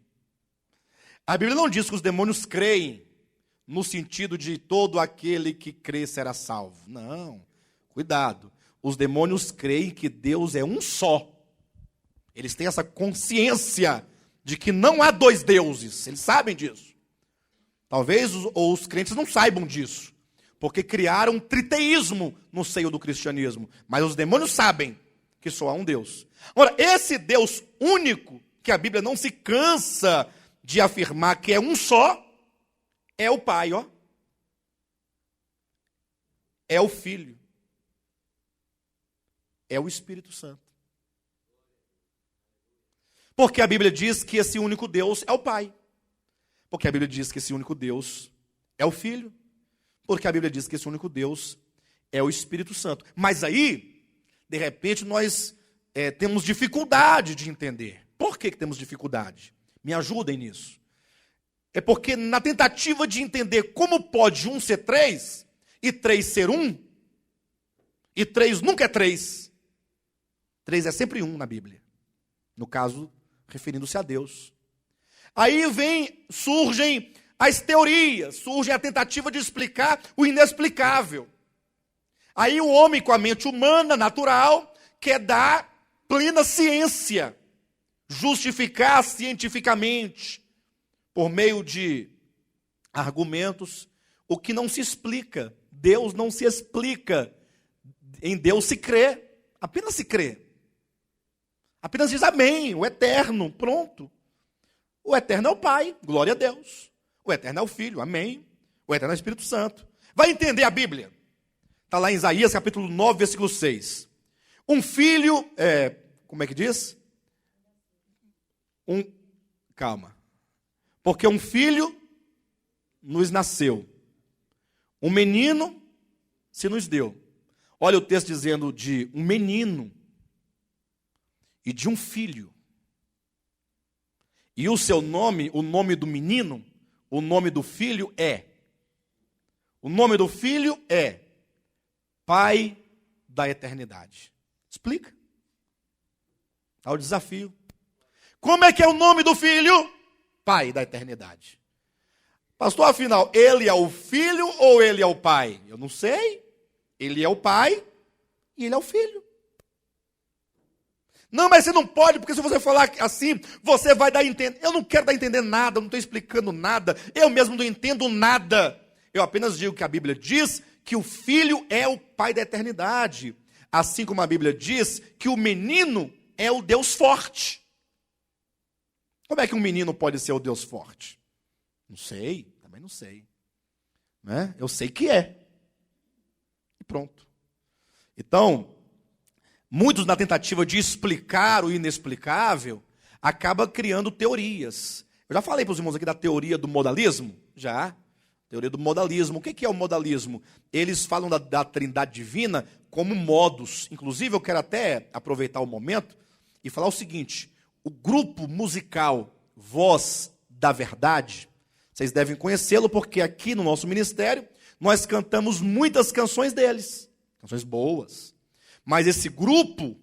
A Bíblia não diz que os demônios creem no sentido de todo aquele que crê será salvo. Não, cuidado. Os demônios creem que Deus é um só. Eles têm essa consciência de que não há dois deuses. Eles sabem disso. Talvez os crentes não saibam disso, porque criaram um triteísmo no seio do cristianismo. Mas os demônios sabem que só há um Deus. Agora, esse Deus único, que a Bíblia não se cansa de afirmar que é um só, é o Pai, ó. É o Filho. É o Espírito Santo. Porque a Bíblia diz que esse único Deus é o Pai. Porque a Bíblia diz que esse único Deus é o Filho. Porque a Bíblia diz que esse único Deus é o Espírito Santo. Mas aí, de repente, nós temos dificuldade de entender. Por que temos dificuldade? Me ajudem nisso. É porque na tentativa de entender como pode um ser três, e três ser um, e três nunca é três. Três é sempre um na Bíblia. No caso, referindo-se a Deus. Aí surgem as teorias, surge a tentativa de explicar o inexplicável. Aí o homem com a mente humana, natural, quer dar plena ciência, justificar cientificamente, por meio de argumentos, o que não se explica. Deus não se explica. Em Deus se crê, apenas se crê. Apenas diz amém, o eterno, pronto. O eterno é o Pai, glória a Deus. O eterno é o Filho, amém. O eterno é o Espírito Santo. Vai entender a Bíblia. Está lá em Isaías, capítulo 9, versículo 6. Um filho, como é que diz? Calma. Porque um filho nos nasceu. Um menino se nos deu. Olha o texto dizendo de um menino e de um filho. E o seu nome, o nome do menino, o nome do filho é O nome do Filho é Pai da eternidade. Explica. Há o desafio. Como é que é o nome do Filho? Pai da eternidade. Pastor, afinal, ele é o Filho ou ele é o Pai? Eu não sei. Ele é o Pai e ele é o Filho. Não, mas você não pode, porque se você falar assim, você vai dar a entender. Eu não quero dar a entender nada, eu não estou explicando nada. Eu mesmo não entendo nada. Eu apenas digo que a Bíblia diz que o Filho é o Pai da eternidade. Assim como a Bíblia diz que o menino é o Deus forte. Como é que um menino pode ser o Deus forte? Não sei, também não sei. Né? Eu sei que é. E pronto. Então, muitos na tentativa de explicar o inexplicável, acabam criando teorias. Eu já falei para os irmãos aqui da teoria do modalismo? Já. Teoria do modalismo. O que é o modalismo? Eles falam da trindade divina como modos. Inclusive, eu quero até aproveitar o momento e falar o seguinte. O grupo musical Voz da Verdade, vocês devem conhecê-lo, porque aqui no nosso ministério, nós cantamos muitas canções deles. Canções boas. Mas esse grupo,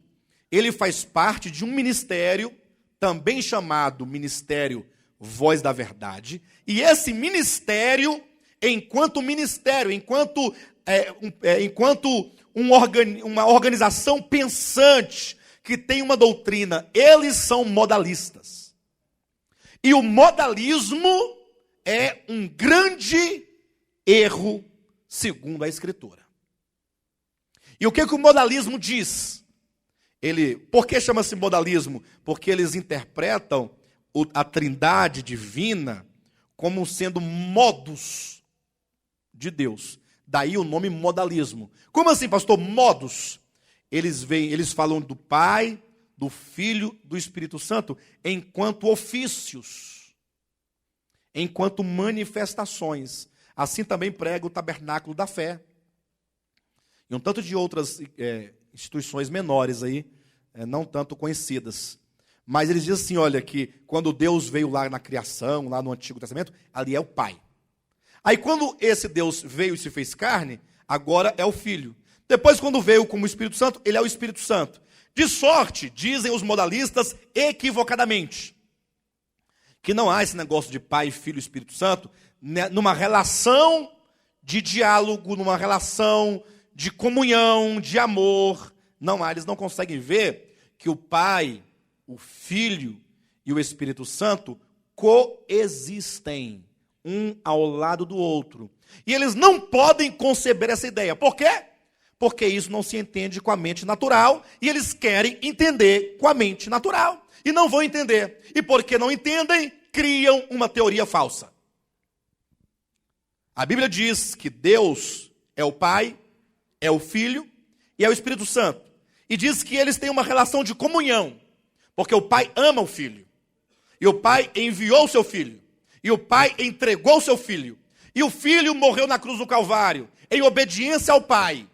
ele faz parte de um ministério, também chamado Ministério Voz da Verdade. E esse ministério, enquanto uma organização pensante, que tem uma doutrina, eles são modalistas. E o modalismo é um grande erro, segundo a Escritura. E o que o modalismo diz? Por que chama-se modalismo? Porque eles interpretam a trindade divina como sendo modos de Deus. Daí o nome modalismo. Como assim, pastor? Modos. Eles falam do Pai, do Filho, do Espírito Santo, enquanto ofícios, enquanto manifestações. Assim também prega o tabernáculo da fé. E um tanto de outras instituições menores aí, não tanto conhecidas. Mas eles dizem assim, olha, que quando Deus veio lá na criação, lá no Antigo Testamento, ali é o Pai. Aí quando esse Deus veio e se fez carne, agora é o Filho. Depois, quando veio como Espírito Santo, ele é o Espírito Santo. De sorte, dizem os modalistas equivocadamente, que não há esse negócio de Pai, Filho e Espírito Santo, né, numa relação de diálogo, numa relação de comunhão, de amor. Não há, eles não conseguem ver que o Pai, o Filho e o Espírito Santo coexistem, um ao lado do outro. E eles não podem conceber essa ideia. Por quê? Porque isso não se entende com a mente natural, e eles querem entender com a mente natural, e não vão entender. E porque não entendem, criam uma teoria falsa. A Bíblia diz que Deus é o Pai, é o Filho e é o Espírito Santo. E diz que eles têm uma relação de comunhão, porque o Pai ama o Filho, e o Pai enviou o seu Filho, e o Pai entregou o seu Filho, e o Filho morreu na cruz do Calvário, em obediência ao Pai.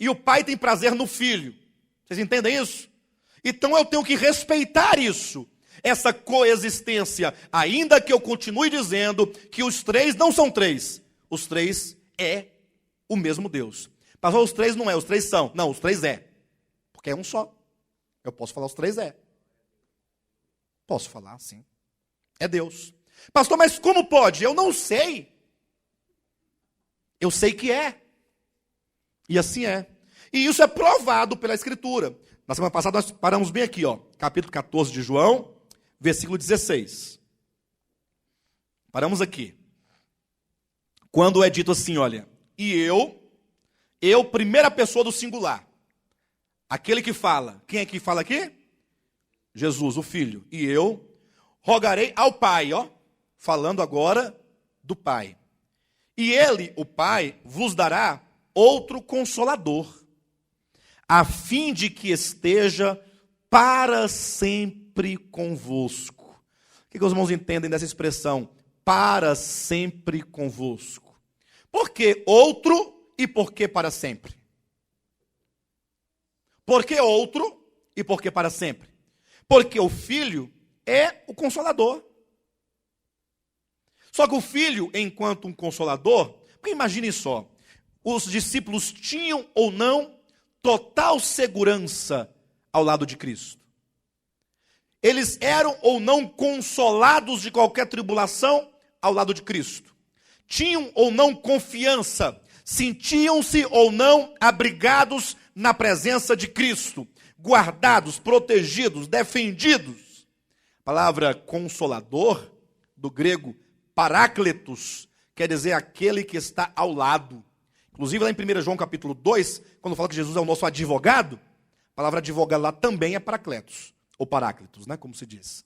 E o Pai tem prazer no Filho. Vocês entendem isso? Então eu tenho que respeitar isso, essa coexistência, ainda que eu continue dizendo que os três não são três. Os três é o mesmo Deus. Pastor, os três não é, os três são. Não, os três é. Porque é um só. Eu posso falar os três é. Posso falar, sim. É Deus. Pastor, mas como pode? Eu não sei. Eu sei que é. E assim é. E isso é provado pela Escritura. Na semana passada nós paramos bem aqui, ó, capítulo 14 de João, versículo 16. Paramos aqui. Quando é dito assim, olha, e eu, primeira pessoa do singular. Aquele que fala. Quem é que fala aqui? Jesus, o Filho. E eu rogarei ao Pai, ó, falando agora do Pai. E ele, o Pai, vos dará outro consolador, a fim de que esteja para sempre convosco. O que os irmãos entendem dessa expressão? Para sempre convosco. Por que outro e por que para sempre? Por que outro e por que para sempre? Porque o Filho é o Consolador. Só que o Filho, enquanto um consolador, porque imagine só, os discípulos tinham ou não total segurança ao lado de Cristo. Eles eram ou não consolados de qualquer tribulação ao lado de Cristo. Tinham ou não confiança, sentiam-se ou não abrigados na presença de Cristo, guardados, protegidos, defendidos. A palavra consolador, do grego parácletos, quer dizer aquele que está ao lado. Inclusive lá em 1 João capítulo 2, quando fala que Jesus é o nosso advogado, a palavra advogado lá também é paracletos, ou paráclitos, né, como se diz.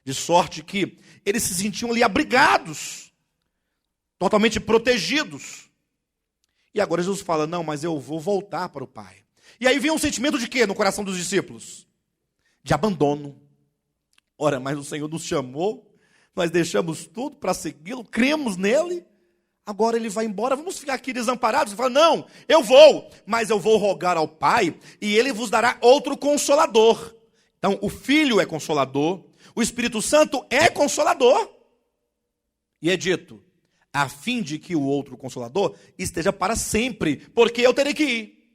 De sorte que eles se sentiam ali abrigados, totalmente protegidos. E agora Jesus fala, não, mas eu vou voltar para o Pai. E aí vem um sentimento de quê no coração dos discípulos? De abandono. Ora, mas o Senhor nos chamou, nós deixamos tudo para segui-lo, cremos nele, agora ele vai embora, vamos ficar aqui desamparados? Ele fala, não, eu vou, mas eu vou rogar ao Pai, e ele vos dará outro consolador. Então, o Filho é consolador, o Espírito Santo é consolador. E é dito, a fim de que o outro consolador esteja para sempre, porque eu terei que ir.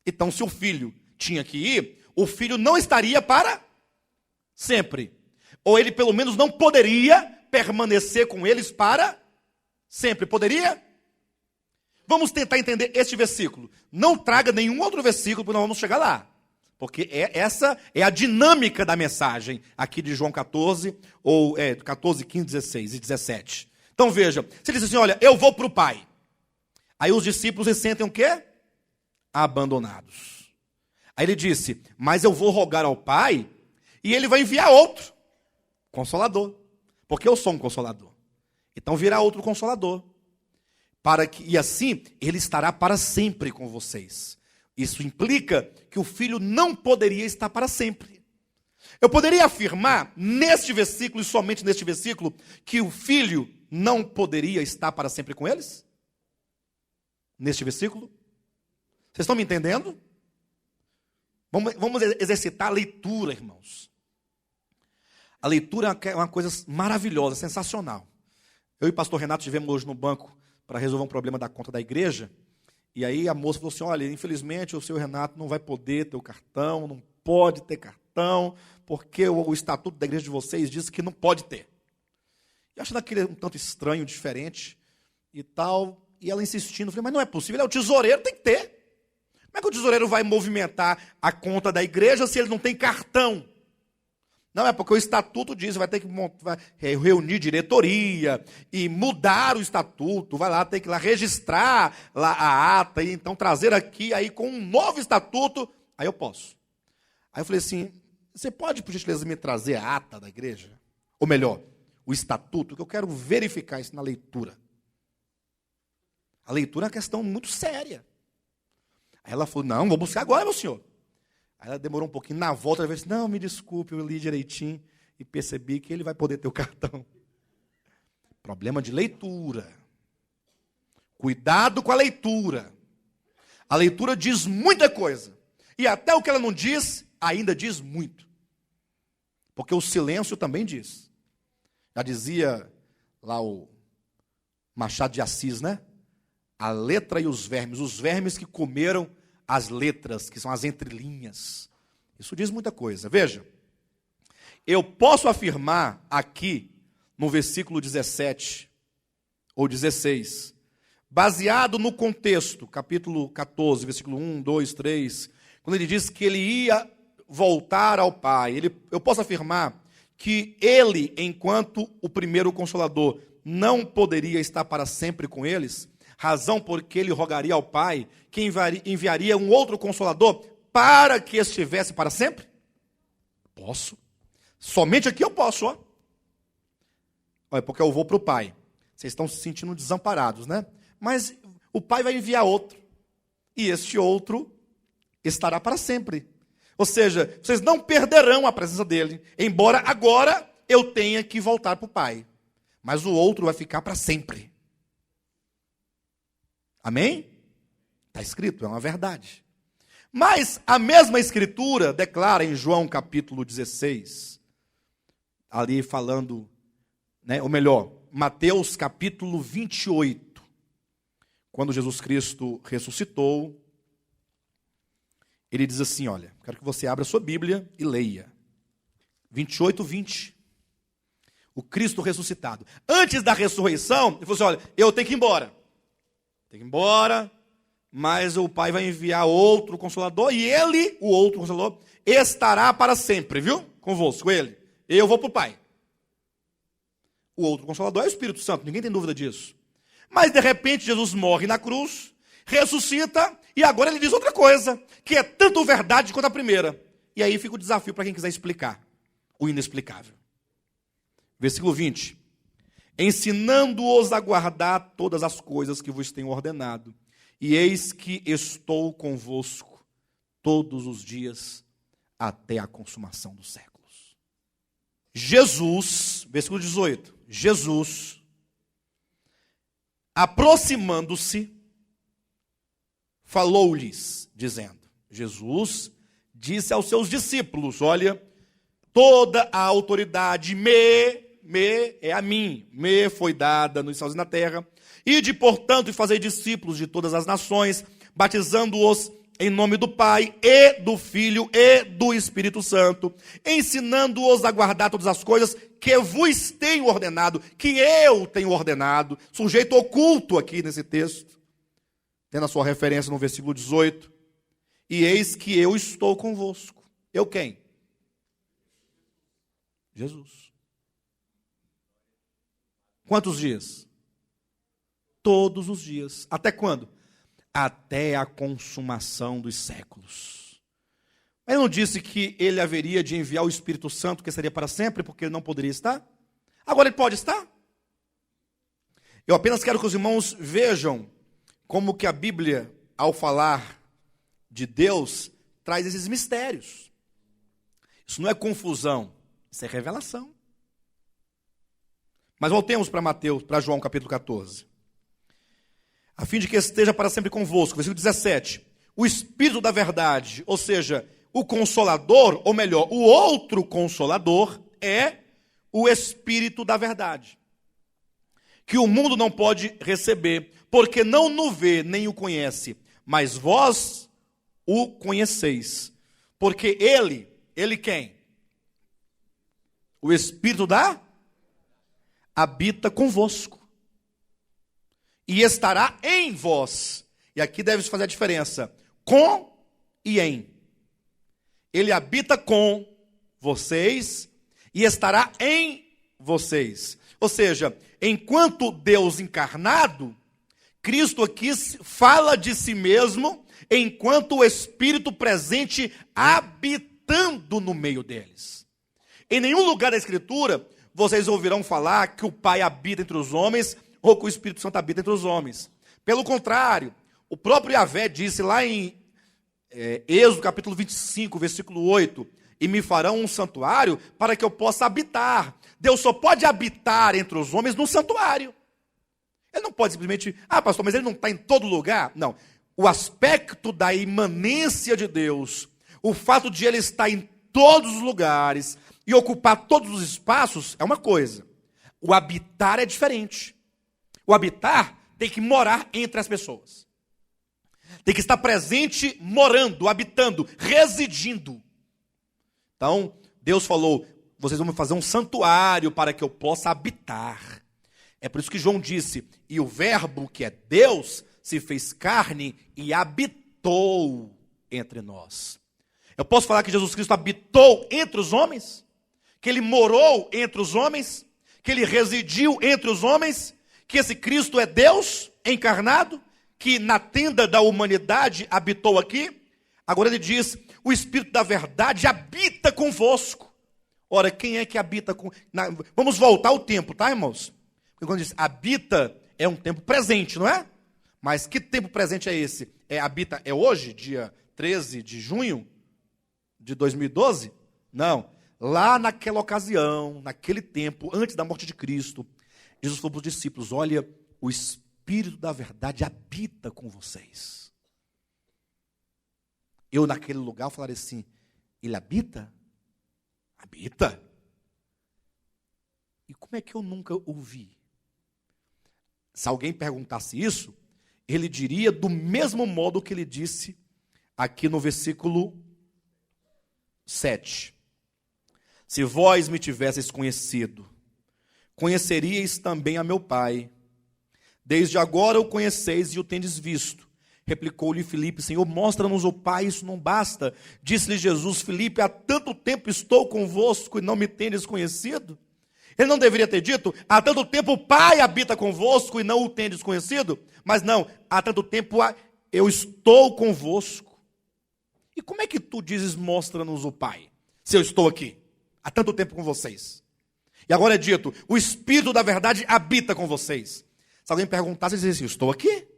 Então, se o Filho tinha que ir, o Filho não estaria para sempre. Ou ele pelo menos não poderia permanecer com eles para sempre. Poderia? Vamos tentar entender este versículo. Não traga nenhum outro versículo, porque nós vamos chegar lá. Porque essa é a dinâmica da mensagem aqui de João 14, ou 14, 15, 16 e 17. Então veja, se ele diz assim, olha, eu vou para o Pai. Aí os discípulos se sentem o quê? Abandonados. Aí ele disse, mas eu vou rogar ao Pai, e ele vai enviar outro consolador. Porque eu sou um consolador. Então virá outro consolador. E assim, ele estará para sempre com vocês. Isso implica que o Filho não poderia estar para sempre. Eu poderia afirmar, neste versículo e somente neste versículo, que o Filho não poderia estar para sempre com eles? Neste versículo? Vocês estão me entendendo? Vamos exercitar a leitura, irmãos. A leitura é uma coisa maravilhosa, sensacional. Eu e o pastor Renato estivemos hoje no banco para resolver um problema da conta da igreja. E aí a moça falou assim, olha, infelizmente o seu Renato não vai poder ter o cartão, não pode ter cartão, porque o estatuto da igreja de vocês diz que não pode ter. Eu achando aquilo um tanto estranho, diferente e tal. E ela insistindo, eu falei, mas não é possível, ele é o tesoureiro, tem que ter. Como é que o tesoureiro vai movimentar a conta da igreja se ele não tem cartão? Não, é porque o estatuto diz, vai ter que reunir diretoria e mudar o estatuto, vai lá, tem que ir lá registrar lá a ata, e então trazer aqui aí com um novo estatuto, aí eu posso. Aí eu falei assim, você pode, por gentileza, me trazer a ata da igreja? Ou melhor, o estatuto, que eu quero verificar isso na leitura. A leitura é uma questão muito séria. Aí ela falou, não, vou buscar agora, meu senhor. Aí ela demorou um pouquinho, na volta, ela disse, não, me desculpe, eu li direitinho e percebi que ele vai poder ter o cartão. Problema de leitura. Cuidado com a leitura. A leitura diz muita coisa. E até o que ela não diz, ainda diz muito. Porque o silêncio também diz. Já dizia lá o Machado de Assis, né? A letra e os vermes que comeram as letras, que são as entrelinhas. Isso diz muita coisa. Veja, eu posso afirmar aqui, no versículo 17 ou 16, baseado no contexto, capítulo 14, versículo 1, 2, 3, quando ele diz que ele ia voltar ao Pai, eu posso afirmar que ele, enquanto o primeiro Consolador, não poderia estar para sempre com eles, razão porque ele rogaria ao Pai que enviaria um outro Consolador para que estivesse para sempre? Posso. Somente aqui eu posso, ó. Olha, porque eu vou para o Pai. Vocês estão se sentindo desamparados, né? Mas o Pai vai enviar outro. E este outro estará para sempre. Ou seja, vocês não perderão a presença dele. Embora agora eu tenha que voltar para o Pai. Mas o outro vai ficar para sempre. Amém? Está escrito, é uma verdade. Mas a mesma escritura declara em João capítulo 16, ali falando Ou melhor, Mateus capítulo 28, quando Jesus Cristo ressuscitou, ele diz assim, olha, quero que você abra a sua Bíblia e leia. 28, 20. O Cristo ressuscitado. Antes da ressurreição, ele falou assim, olha, eu tenho que ir embora. Tenho que ir embora, mas o Pai vai enviar outro Consolador, e ele, o outro Consolador, estará para sempre, viu? Convosco, ele. Eu vou para o Pai. O outro Consolador é o Espírito Santo, ninguém tem dúvida disso. Mas de repente Jesus morre na cruz, ressuscita, e agora ele diz outra coisa, que é tanto verdade quanto a primeira. E aí fica o desafio para quem quiser explicar o inexplicável. Versículo 20. Ensinando-os a guardar todas as coisas que vos tenho ordenado, e eis que estou convosco todos os dias até a consumação dos séculos. Jesus, versículo 18, Jesus, aproximando-se, falou-lhes, dizendo, Jesus disse aos seus discípulos, olha, toda a autoridade me é a mim, me foi dada nos céus e na terra, ide, portanto, e fazei discípulos de todas as nações, batizando-os em nome do Pai, e do Filho, e do Espírito Santo, ensinando-os a guardar todas as coisas que vos tenho ordenado, que eu tenho ordenado, sujeito oculto aqui nesse texto, tendo a sua referência no versículo 18, e eis que eu estou convosco. Eu quem? Jesus. Quantos dias? Todos os dias. Até quando? Até a consumação dos séculos. Ele não disse que ele haveria de enviar o Espírito Santo, que seria para sempre, porque ele não poderia estar? Agora ele pode estar? Eu apenas quero que os irmãos vejam como que a Bíblia, ao falar de Deus, traz esses mistérios. Isso não é confusão, isso é revelação. Mas voltemos para João capítulo 14. A fim de que esteja para sempre convosco. Versículo 17. O Espírito da verdade, ou seja, o Consolador, ou melhor, o outro Consolador, é o Espírito da verdade. Que o mundo não pode receber, porque não o vê nem o conhece. Mas vós o conheceis. Porque ele quem? O Espírito habita convosco. E estará em vós. E aqui deve-se fazer a diferença. Com e em. Ele habita com vocês e estará em vocês. Ou seja, enquanto Deus encarnado, Cristo aqui fala de si mesmo enquanto o Espírito presente habitando no meio deles. Em nenhum lugar da Escritura vocês ouvirão falar que o Pai habita entre os homens ou que o Espírito Santo habita entre os homens. Pelo contrário, o próprio Yahvé disse lá em Êxodo capítulo 25, versículo 8, e me farão um santuário para que eu possa habitar. Deus só pode habitar entre os homens num santuário. Ele não pode simplesmente, pastor, mas ele não está em todo lugar. Não, o aspecto da imanência de Deus, o fato de ele estar em todos os lugares e ocupar todos os espaços é uma coisa. O habitar é diferente. O habitar tem que morar entre as pessoas. Tem que estar presente, morando, habitando, residindo. Então, Deus falou, vocês vão fazer um santuário para que eu possa habitar. É por isso que João disse, e o verbo que é Deus se fez carne e habitou entre nós. Eu posso falar que Jesus Cristo habitou entre os homens? Que ele morou entre os homens? Que ele residiu entre os homens? Que esse Cristo é Deus encarnado? Que na tenda da humanidade habitou aqui? Agora ele diz, o Espírito da verdade habita convosco. Ora, quem é que habita com... Vamos voltar ao tempo, tá, irmãos? Porque quando diz habita, é um tempo presente, não é? Mas que tempo presente é esse? Habita é hoje, dia 13 de junho de 2012? Não. Lá naquela ocasião, naquele tempo, antes da morte de Cristo, Jesus falou para os discípulos, olha, o Espírito da verdade habita com vocês. Eu naquele lugar falaria assim, ele habita? Habita. E como é que eu nunca ouvi? Se alguém perguntasse isso, ele diria do mesmo modo que ele disse aqui no versículo 7. Se vós me tivesseis conhecido, conheceríeis também a meu Pai. Desde agora o conheceis e o tendes visto. Replicou-lhe Filipe: Senhor, mostra-nos o Pai, isso não basta. Disse-lhe Jesus: Filipe, há tanto tempo estou convosco e não me tendes conhecido? Ele não deveria ter dito: há tanto tempo o Pai habita convosco e não o tendes conhecido? Mas não, há tanto tempo eu estou convosco. E como é que tu dizes: mostra-nos o Pai, se eu estou aqui há tanto tempo com vocês? E agora é dito: o Espírito da verdade habita com vocês. Se alguém perguntasse, ele dizia assim: estou aqui.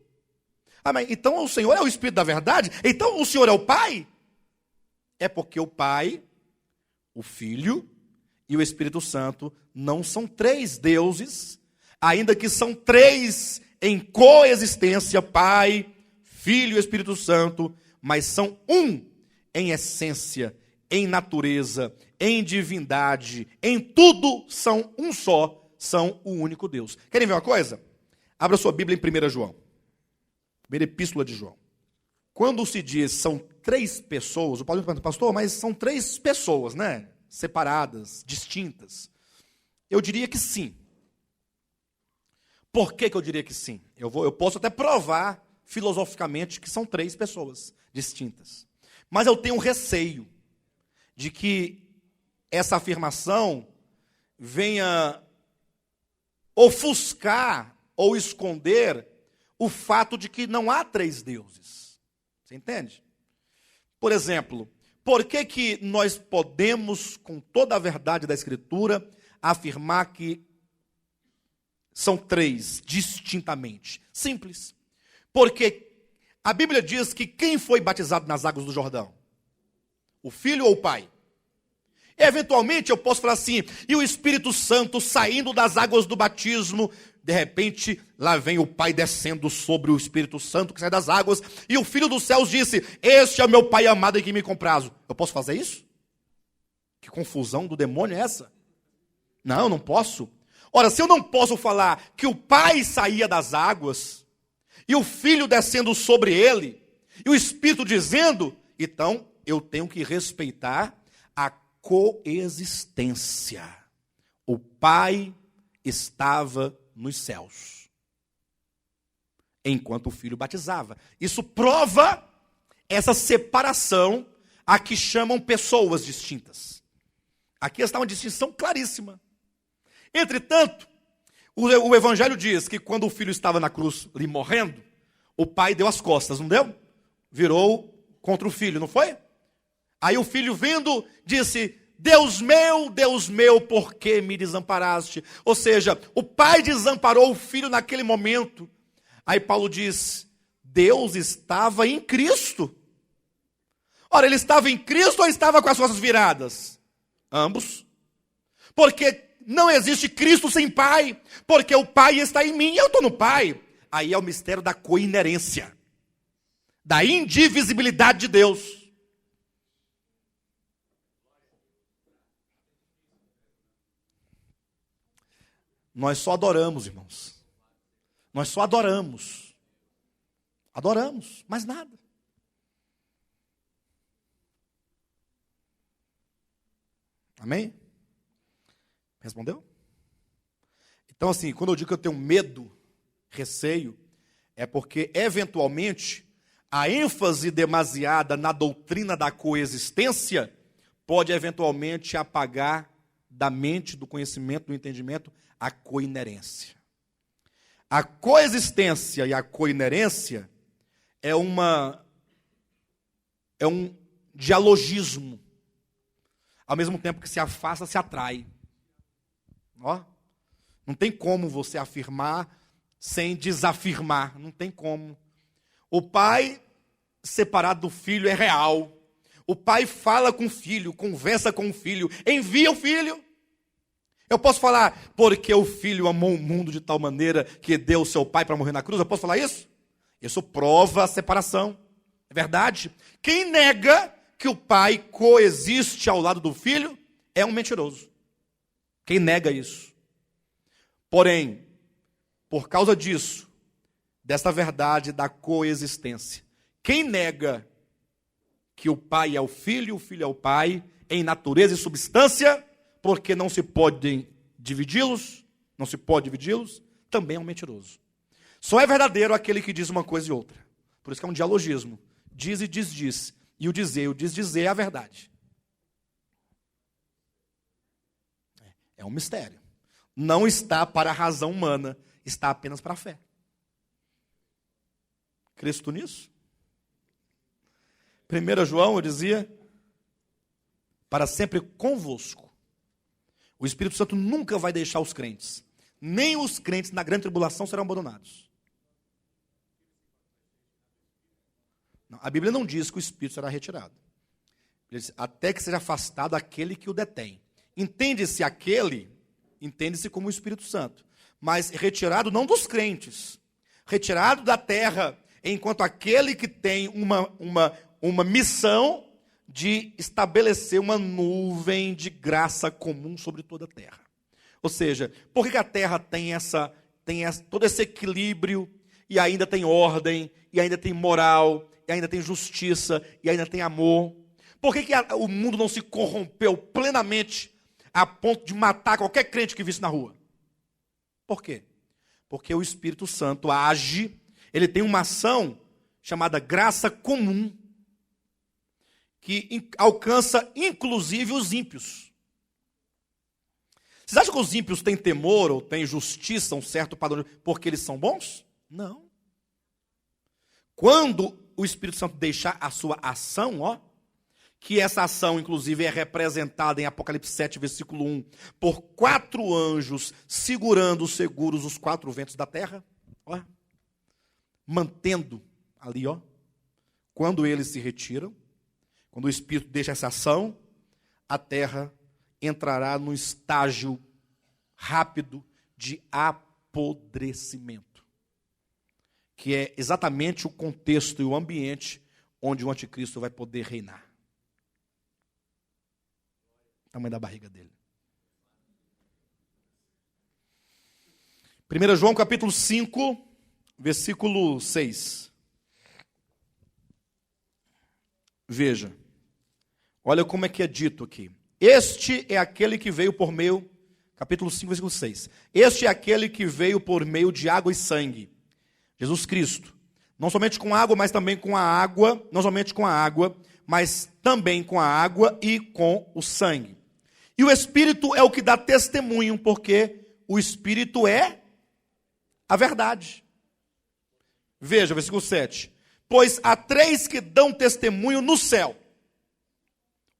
Ah, mas então o Senhor é o Espírito da verdade? Então o Senhor é o Pai? É porque o Pai, o Filho e o Espírito Santo não são três deuses, ainda que são três em coexistência, Pai, Filho e Espírito Santo, mas são um em essência, em natureza, em divindade, em tudo são um só, são o único Deus. Querem ver uma coisa? Abra sua Bíblia em 1 João, primeira epístola de João. Quando se diz são três pessoas, o Paulo pergunta: pastor, mas são três pessoas, né? Separadas, distintas. Eu diria que sim. Por que eu diria que sim? Eu posso até provar filosoficamente que são três pessoas distintas. Mas eu tenho um receio de que essa afirmação venha ofuscar ou esconder o fato de que não há três deuses. Você entende? Por exemplo, por que nós podemos, com toda a verdade da Escritura, afirmar que são três distintamente? Simples. Porque a Bíblia diz que quem foi batizado nas águas do Jordão? O Filho ou o Pai? Eventualmente eu posso falar assim: e o Espírito Santo saindo das águas do batismo, de repente lá vem o Pai descendo sobre o Espírito Santo que sai das águas, e o Filho dos céus disse: este é o meu Pai amado em quem me comprazo. Eu posso fazer isso? Que confusão do demônio é essa? Não, não posso. Ora, se eu não posso falar que o Pai saía das águas, e o Filho descendo sobre ele, e o Espírito dizendo, então eu tenho que respeitar a coexistência. O Pai estava nos céus, enquanto o Filho batizava. Isso prova essa separação a que chamam pessoas distintas. Aqui está uma distinção claríssima. Entretanto, o Evangelho diz que quando o Filho estava na cruz ali morrendo, o Pai deu as costas, não deu? Virou contra o Filho, não foi? Aí o Filho vindo disse: Deus meu, por que me desamparaste? Ou seja, o Pai desamparou o Filho naquele momento. Aí Paulo diz: Deus estava em Cristo. Ora, ele estava em Cristo ou estava com as costas viradas? Ambos. Porque não existe Cristo sem Pai, porque o Pai está em mim e eu estou no Pai. Aí é o mistério da coinerência, da indivisibilidade de Deus. Nós só adoramos, irmãos. Nós só adoramos. Adoramos, mais nada. Amém? Respondeu? Então, assim, quando eu digo que eu tenho medo, receio, é porque, eventualmente, a ênfase demasiada na doutrina da coexistência pode, eventualmente, apagar da mente, do conhecimento, do entendimento, a coinerência. A coexistência e a coinerência é um dialogismo. Ao mesmo tempo que se afasta, se atrai. Ó, não tem como você afirmar sem desafirmar. Não tem como. O Pai separado do Filho é real. O Pai fala com o Filho, conversa com o Filho, envia o Filho. Eu posso falar, porque o Filho amou o mundo de tal maneira que deu o seu Pai para morrer na cruz? Eu posso falar isso? Isso prova a separação. É verdade? Quem nega que o Pai coexiste ao lado do Filho é um mentiroso. Quem nega isso? Porém, por causa disso, desta verdade da coexistência, quem nega que o Pai é o Filho é o Pai, em natureza e substância, porque não se pode dividi-los, também é um mentiroso. Só é verdadeiro aquele que diz uma coisa e outra. Por isso que é um dialogismo. Diz e diz. E o dizer é a verdade. É um mistério. Não está para a razão humana, está apenas para a fé. Crês tu nisso? 1 João, eu dizia, para sempre convosco. O Espírito Santo nunca vai deixar os crentes. Nem os crentes na grande tribulação serão abandonados. Não, a Bíblia não diz que o Espírito será retirado. Ele diz, até que seja afastado aquele que o detém. Entende-se como o Espírito Santo. Mas retirado não dos crentes. Retirado da terra, enquanto aquele que tem uma missão de estabelecer uma nuvem de graça comum sobre toda a terra. Ou seja, por que a terra tem todo esse equilíbrio, e ainda tem ordem, e ainda tem moral, e ainda tem justiça, e ainda tem amor? Por que o mundo não se corrompeu plenamente a ponto de matar qualquer crente que visse na rua? Por quê? Porque o Espírito Santo age, ele tem uma ação chamada graça comum, que alcança inclusive os ímpios. Vocês acham que os ímpios têm temor ou têm justiça, um certo padrão, porque eles são bons? Não. Quando o Espírito Santo deixar a sua ação, que essa ação inclusive é representada em Apocalipse 7, versículo 1, por 4 anjos segurando seguros os 4 ventos da terra, mantendo ali, quando eles se retiram, quando o Espírito deixa essa ação, a terra entrará num estágio rápido de apodrecimento, que é exatamente o contexto e o ambiente onde o anticristo vai poder reinar. O tamanho da barriga dele. 1 João capítulo 5, versículo 6. Veja, olha como é que é dito aqui. Este é aquele que veio por meio, capítulo 5, versículo 6. Este é aquele que veio por meio de água e sangue, Jesus Cristo. Não somente com água, mas também com a água, não somente com a água, mas também com a água e com o sangue. E o Espírito é o que dá testemunho, porque o Espírito é a verdade. Veja, versículo 7. Pois há 3 que dão testemunho no céu: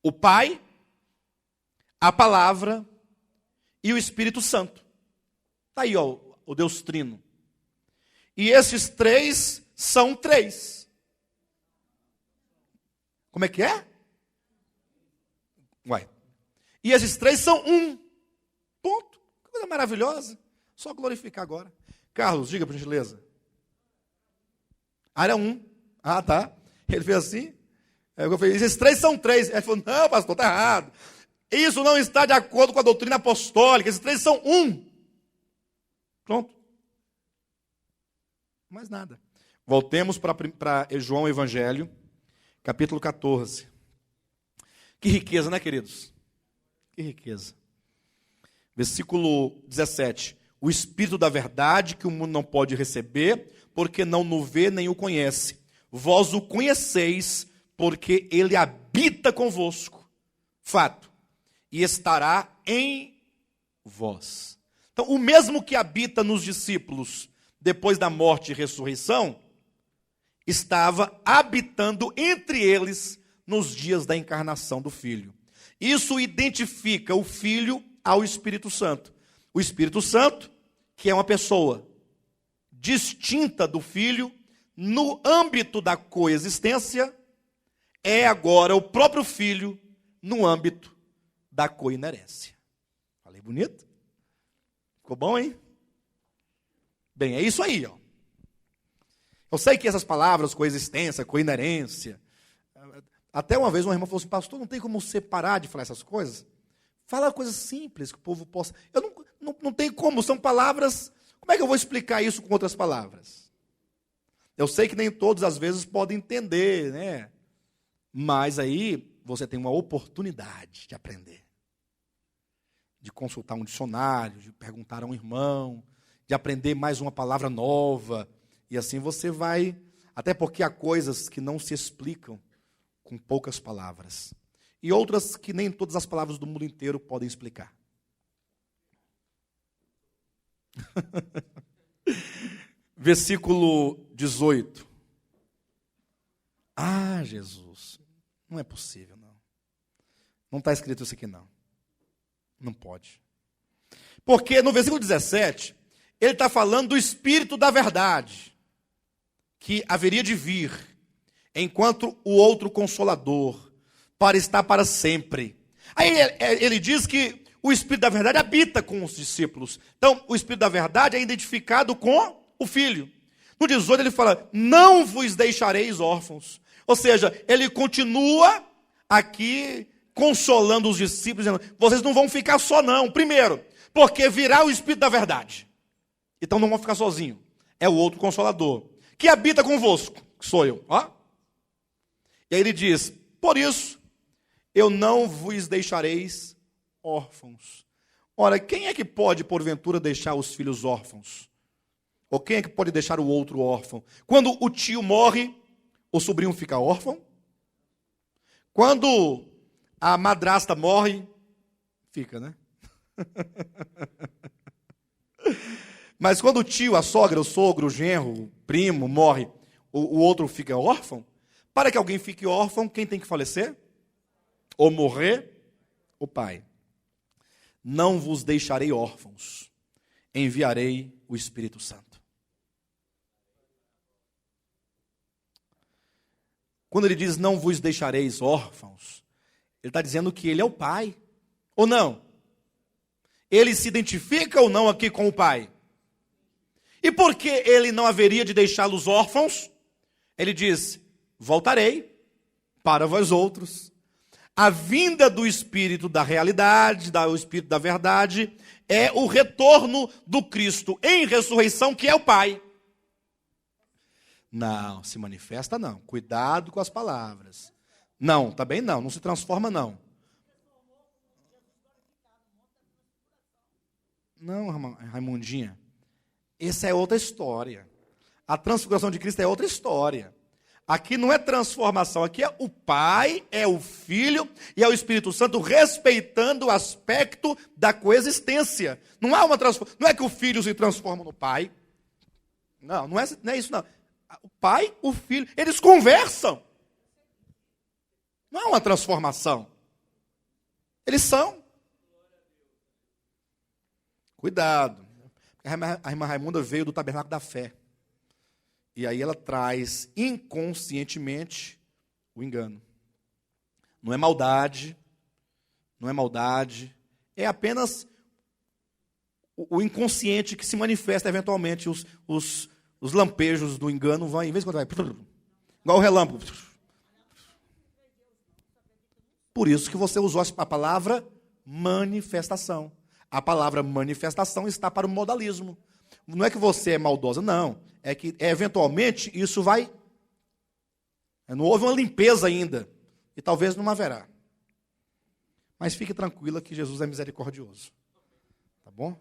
o Pai, a Palavra e o Espírito Santo. Está aí, o Deus Trino. E esses 3 são 3. Como é que é? E esses 3 são 1. Ponto. Que coisa maravilhosa. Só glorificar agora. Carlos, diga por gentileza. Era 1. Ah, tá. Ele fez assim. Eu falei, esses 3 são 3. Ele falou, não, pastor, está errado. Isso não está de acordo com a doutrina apostólica. Esses 3 são 1. Pronto. Mais nada. Voltemos para João Evangelho, capítulo 14. Que riqueza, né, queridos? Que riqueza. Versículo 17. O Espírito da verdade, que o mundo não pode receber, porque não o vê nem o conhece. Vós o conheceis, porque ele habita convosco. Fato. E estará em vós. Então, o mesmo que habita nos discípulos depois da morte e ressurreição, estava habitando entre eles nos dias da encarnação do Filho. Isso identifica o Filho ao Espírito Santo. O Espírito Santo, que é uma pessoa distinta do Filho, no âmbito da coexistência, é agora o próprio Filho no âmbito da coinerência. Falei bonito? Ficou bom, hein? Bem, é isso aí, Eu sei que essas palavras, coexistência, coinerência, até uma vez uma irmã falou assim, pastor, não tem como você parar de falar essas coisas? Fala coisas simples que o povo possa... Eu não tem como, são palavras. Como é que eu vou explicar isso com outras palavras? Eu sei que nem todos às vezes podem entender, né? Mas aí você tem uma oportunidade de aprender. De consultar um dicionário, de perguntar a um irmão, de aprender mais uma palavra nova. E assim você vai. Até porque há coisas que não se explicam com poucas palavras. E outras que nem todas as palavras do mundo inteiro podem explicar. Versículo 18. Ah, Jesus, não é possível, não. Não está escrito isso aqui, não. Não pode. Porque no versículo 17, ele está falando do Espírito da verdade, que haveria de vir, enquanto o outro Consolador, para estar para sempre. Aí ele diz que o Espírito da verdade habita com os discípulos. Então, o Espírito da verdade é identificado com o Filho. No 18 ele fala, não vos deixareis órfãos. Ou seja, ele continua aqui consolando os discípulos, dizendo, vocês não vão ficar só não. Primeiro, porque virá o Espírito da verdade. Então não vão ficar sozinhos. É o outro Consolador, que habita convosco, que sou eu. Ó. E aí ele diz, por isso, eu não vos deixareis órfãos. Ora, quem é que pode, porventura, deixar os filhos órfãos? Ou quem é que pode deixar o outro órfão? Quando o tio morre, o sobrinho fica órfão? Quando a madrasta morre, fica, né? Mas quando o tio, a sogra, o sogro, o genro, o primo morre, o outro fica órfão? Para que alguém fique órfão, quem tem que falecer? Ou morrer? O pai. Não vos deixarei órfãos, enviarei o Espírito Santo. Quando ele diz não vos deixareis órfãos, ele está dizendo que ele é o pai, ou não? Ele se identifica ou não aqui com o pai? E por que ele não haveria de deixá-los órfãos? Ele diz, voltarei para vós outros. A vinda do Espírito da realidade, do Espírito da verdade, é o retorno do Cristo em ressurreição, que é o Pai. Não, se manifesta não. Cuidado com as palavras. Não, também não. Não se transforma não. Não, Raimundinha. Essa é outra história. A transfiguração de Cristo é outra história. Aqui não é transformação, aqui é o Pai, é o Filho e é o Espírito Santo respeitando o aspecto da coexistência. Não há uma transformação, não é que o Filho se transforma no Pai. Não é isso não. O Pai, o Filho, eles conversam. Não é uma transformação. Eles são. Cuidado. A irmã Raimunda veio do Tabernáculo da Fé. E aí ela traz inconscientemente o engano. Não é maldade, é apenas o inconsciente que se manifesta eventualmente. Os lampejos do engano vão, em vez de quando vai, igual o relâmpago. Por isso que você usou a palavra manifestação. A palavra manifestação está para o modalismo. Não é que você é maldosa, não. É que, eventualmente, isso vai... Não houve uma limpeza ainda. E talvez não haverá. Mas fique tranquila que Jesus é misericordioso. Tá bom?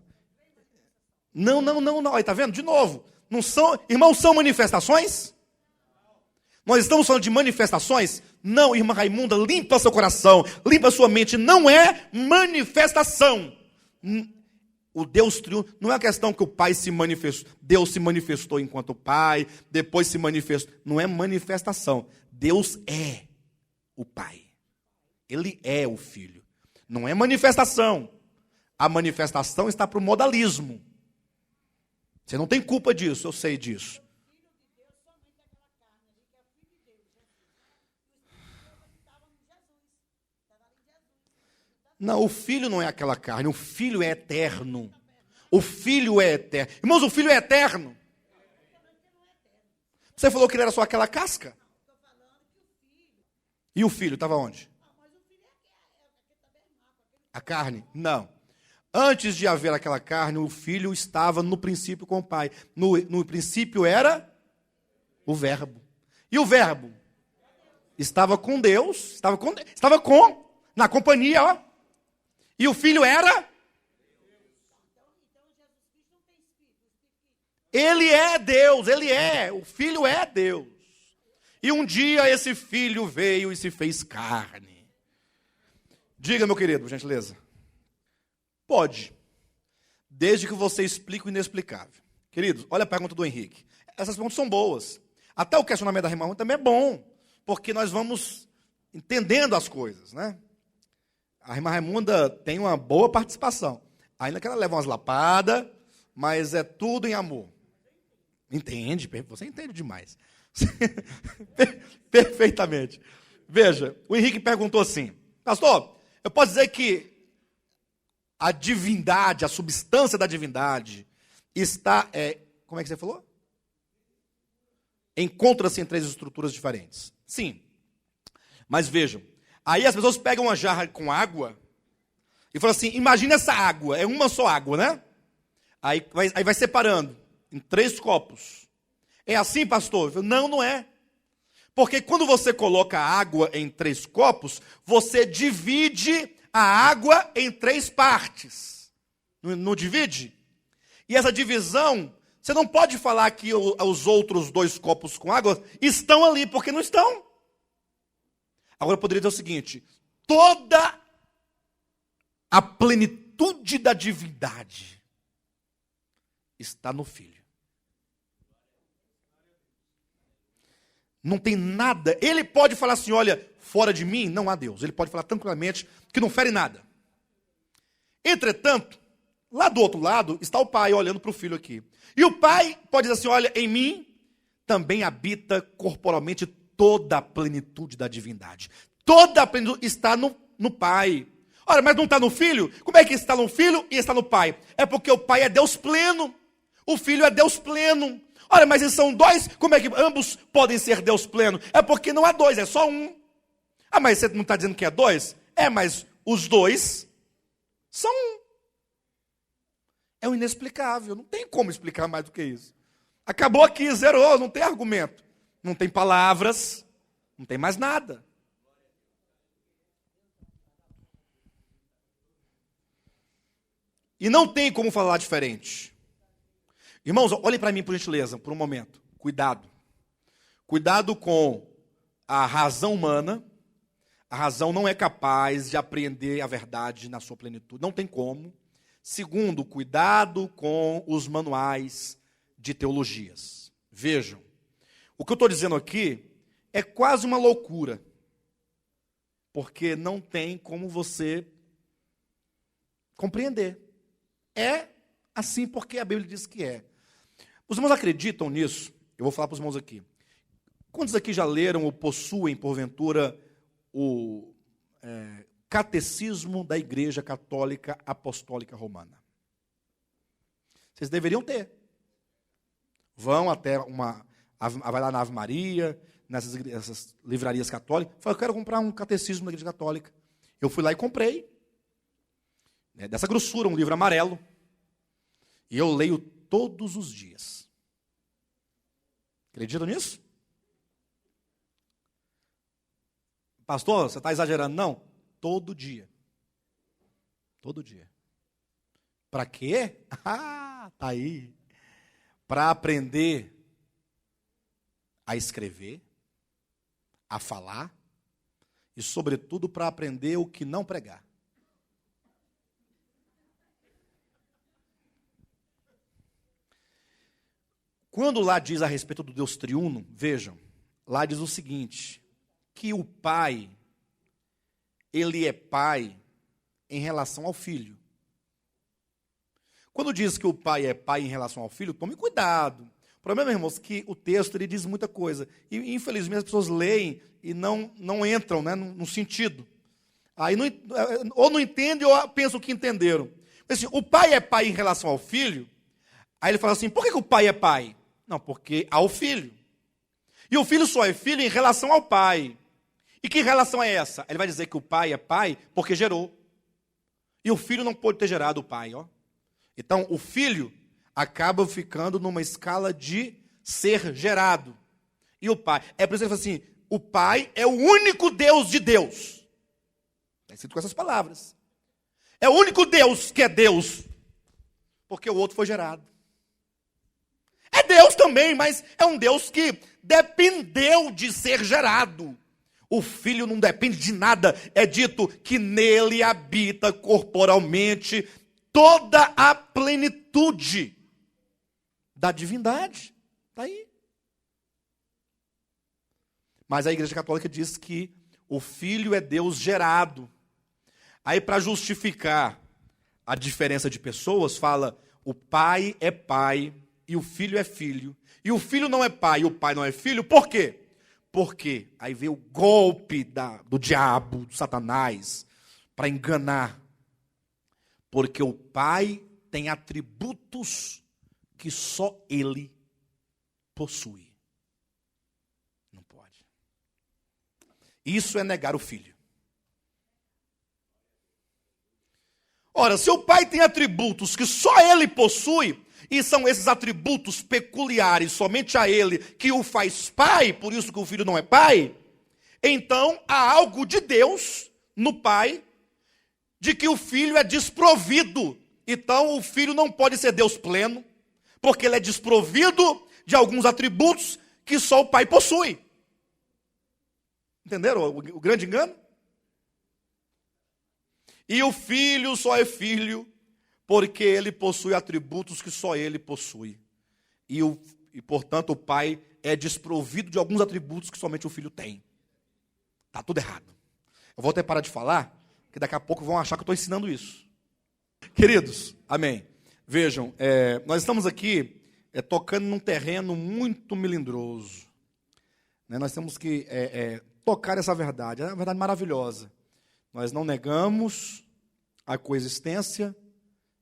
Não. Aí, tá vendo? De novo. Não são, irmãos, são manifestações? Nós estamos falando de manifestações? Não, irmã Raimunda, limpa seu coração. Limpa sua mente. Não é manifestação. O Deus triunfa, não é a questão que o Pai se manifestou, Deus se manifestou enquanto Pai, depois se manifestou, não é manifestação, Deus é o Pai, Ele é o Filho, não é manifestação, a manifestação está para o modalismo, você não tem culpa disso, eu sei disso. Não, o Filho não é aquela carne, o Filho é eterno. O Filho é eterno. Irmãos, o Filho é eterno. Você falou que ele era só aquela casca? E o Filho estava onde? A carne? Não. Antes de haver aquela carne, o Filho estava no princípio com o Pai. No princípio era o Verbo. E o Verbo estava com Deus, na companhia, ó. E o Filho era? Ele é Deus, o Filho é Deus. E um dia esse Filho veio e se fez carne. Diga, meu querido, por gentileza. Pode, desde que você explique o inexplicável. Queridos, olha a pergunta do Henrique. Essas perguntas são boas. Até o questionamento da irmã Raimunda também é bom, porque nós vamos entendendo as coisas, né? A irmã Raimunda tem uma boa participação. Ainda que ela leve umas lapadas, mas é tudo em amor. Entende, você entende demais. Perfeitamente. Veja, o Henrique perguntou assim, pastor, eu posso dizer que a divindade, a substância da divindade está, como é que você falou? Encontra-se em 3 estruturas diferentes. Sim. Mas vejam, aí as pessoas pegam uma jarra com água e falam assim, imagina essa água, é uma só água, né? Aí vai separando em 3 copos. É assim, pastor? Eu falo, não, não é. Porque quando você coloca a água em 3 copos, você divide a água em 3 partes. Não divide? E essa divisão, você não pode falar que os outros 2 copos com água estão ali, porque não estão. Agora eu poderia dizer o seguinte, toda a plenitude da divindade está no Filho. Não tem nada. Ele pode falar assim, olha, fora de mim não há Deus. Ele pode falar tranquilamente que não fere nada. Entretanto, lá do outro lado está o Pai olhando para o Filho aqui. E o Pai pode dizer assim, olha, em mim também habita corporalmente toda a plenitude da divindade. Toda a plenitude está no Pai. Ora, mas não está no Filho? Como é que está no Filho e está no Pai? É porque o Pai é Deus pleno. O Filho é Deus pleno. Ora, mas eles são 2, como é que ambos podem ser Deus pleno? É porque não há 2, é só um. Ah, mas você não está dizendo que é 2? É, mas os 2 são um. É o inexplicável, não tem como explicar mais do que isso. Acabou aqui, zerou, não tem argumento. Não tem palavras, não tem mais nada. E não tem como falar diferente. Irmãos, olhem para mim, por gentileza, por um momento. Cuidado. Cuidado com a razão humana. A razão não é capaz de apreender a verdade na sua plenitude. Não tem como. Segundo, cuidado com os manuais de teologias. Vejam, o que eu estou dizendo aqui é quase uma loucura. Porque não tem como você compreender. É assim porque a Bíblia diz que é. Os irmãos acreditam nisso? Eu vou falar para os irmãos aqui. Quantos aqui já leram ou possuem, porventura, o Catecismo da Igreja Católica Apostólica Romana? Vocês deveriam ter. Vão até vai lá na Ave Maria, nessas livrarias católicas, fala, eu quero comprar um catecismo da Igreja Católica. Eu fui lá e comprei. Dessa grossura, um livro amarelo. E eu leio todos os dias. Acreditam nisso? Pastor, você está exagerando? Não. Todo dia. Todo dia. Para quê? Ah, tá aí. Para aprender a escrever, a falar e, sobretudo, para aprender o que não pregar. Quando lá diz a respeito do Deus triuno, vejam, lá diz o seguinte, que o Pai, ele é Pai em relação ao Filho. Quando diz que o Pai é Pai em relação ao Filho, tome cuidado. O problema, irmãos, é que o texto ele diz muita coisa. E, infelizmente, as pessoas leem e não entram, né, no sentido. Aí ou não entendem ou pensam que entenderam. Assim, o Pai é Pai em relação ao Filho. Aí ele fala assim, por que o Pai é Pai? Não, porque há o Filho. E o Filho só é Filho em relação ao Pai. E que relação é essa? Ele vai dizer que o Pai é Pai porque gerou. E o filho não pôde ter gerado o pai, ó. Então, o filho acaba ficando numa escala de ser gerado. E o pai, é por isso que ele fala assim, o pai é o único Deus de Deus. Está escrito com essas palavras. É o único Deus que é Deus, porque o outro foi gerado. É Deus também, mas é um Deus que dependeu de ser gerado. O filho não depende de nada. É dito que nele habita corporalmente toda a plenitude da divindade. Está aí. Mas a Igreja Católica diz que o filho é Deus gerado. Aí, para justificar a diferença de pessoas, fala: o pai é pai e o filho é filho. E o filho não é pai e o pai não é filho. Por quê? Porque aí veio o golpe do diabo, do Satanás, para enganar. Porque o pai tem atributos que só ele possui. Não pode. Isso é negar o filho. Ora, se o pai tem atributos que só ele possui, e são esses atributos peculiares somente a ele, que o faz pai, por isso que o filho não é pai, então há algo de Deus no pai, de que o filho é desprovido. Então o filho não pode ser Deus pleno, porque ele é desprovido de alguns atributos que só o pai possui. Entenderam o grande engano? E o filho só é filho porque ele possui atributos que só ele possui. E portanto, o pai é desprovido de alguns atributos que somente o filho tem. Está tudo errado. Eu vou até parar de falar, porque daqui a pouco vão achar que eu estou ensinando isso. Queridos, amém. Vejam, nós estamos aqui tocando num terreno muito melindroso. Né? Nós temos que tocar essa verdade. É uma verdade maravilhosa. Nós não negamos a coexistência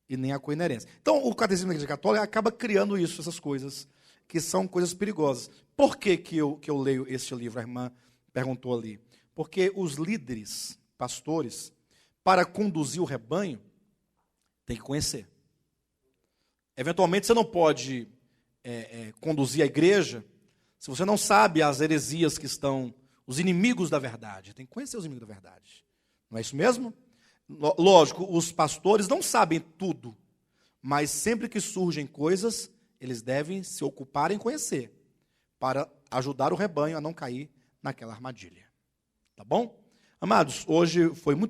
e nem a coinerência. Então, o Catecismo da Igreja Católica acaba criando isso, essas coisas, que são coisas perigosas. Por que eu leio este livro? A irmã perguntou ali. Porque os líderes, pastores, para conduzir o rebanho, tem que conhecer. Eventualmente, você não pode conduzir a igreja se você não sabe as heresias que estão, os inimigos da verdade. Tem que conhecer os inimigos da verdade. Não é isso mesmo? Lógico, os pastores não sabem tudo, mas sempre que surgem coisas, eles devem se ocupar em conhecer, para ajudar o rebanho a não cair naquela armadilha. Tá bom? Amados, hoje foi muito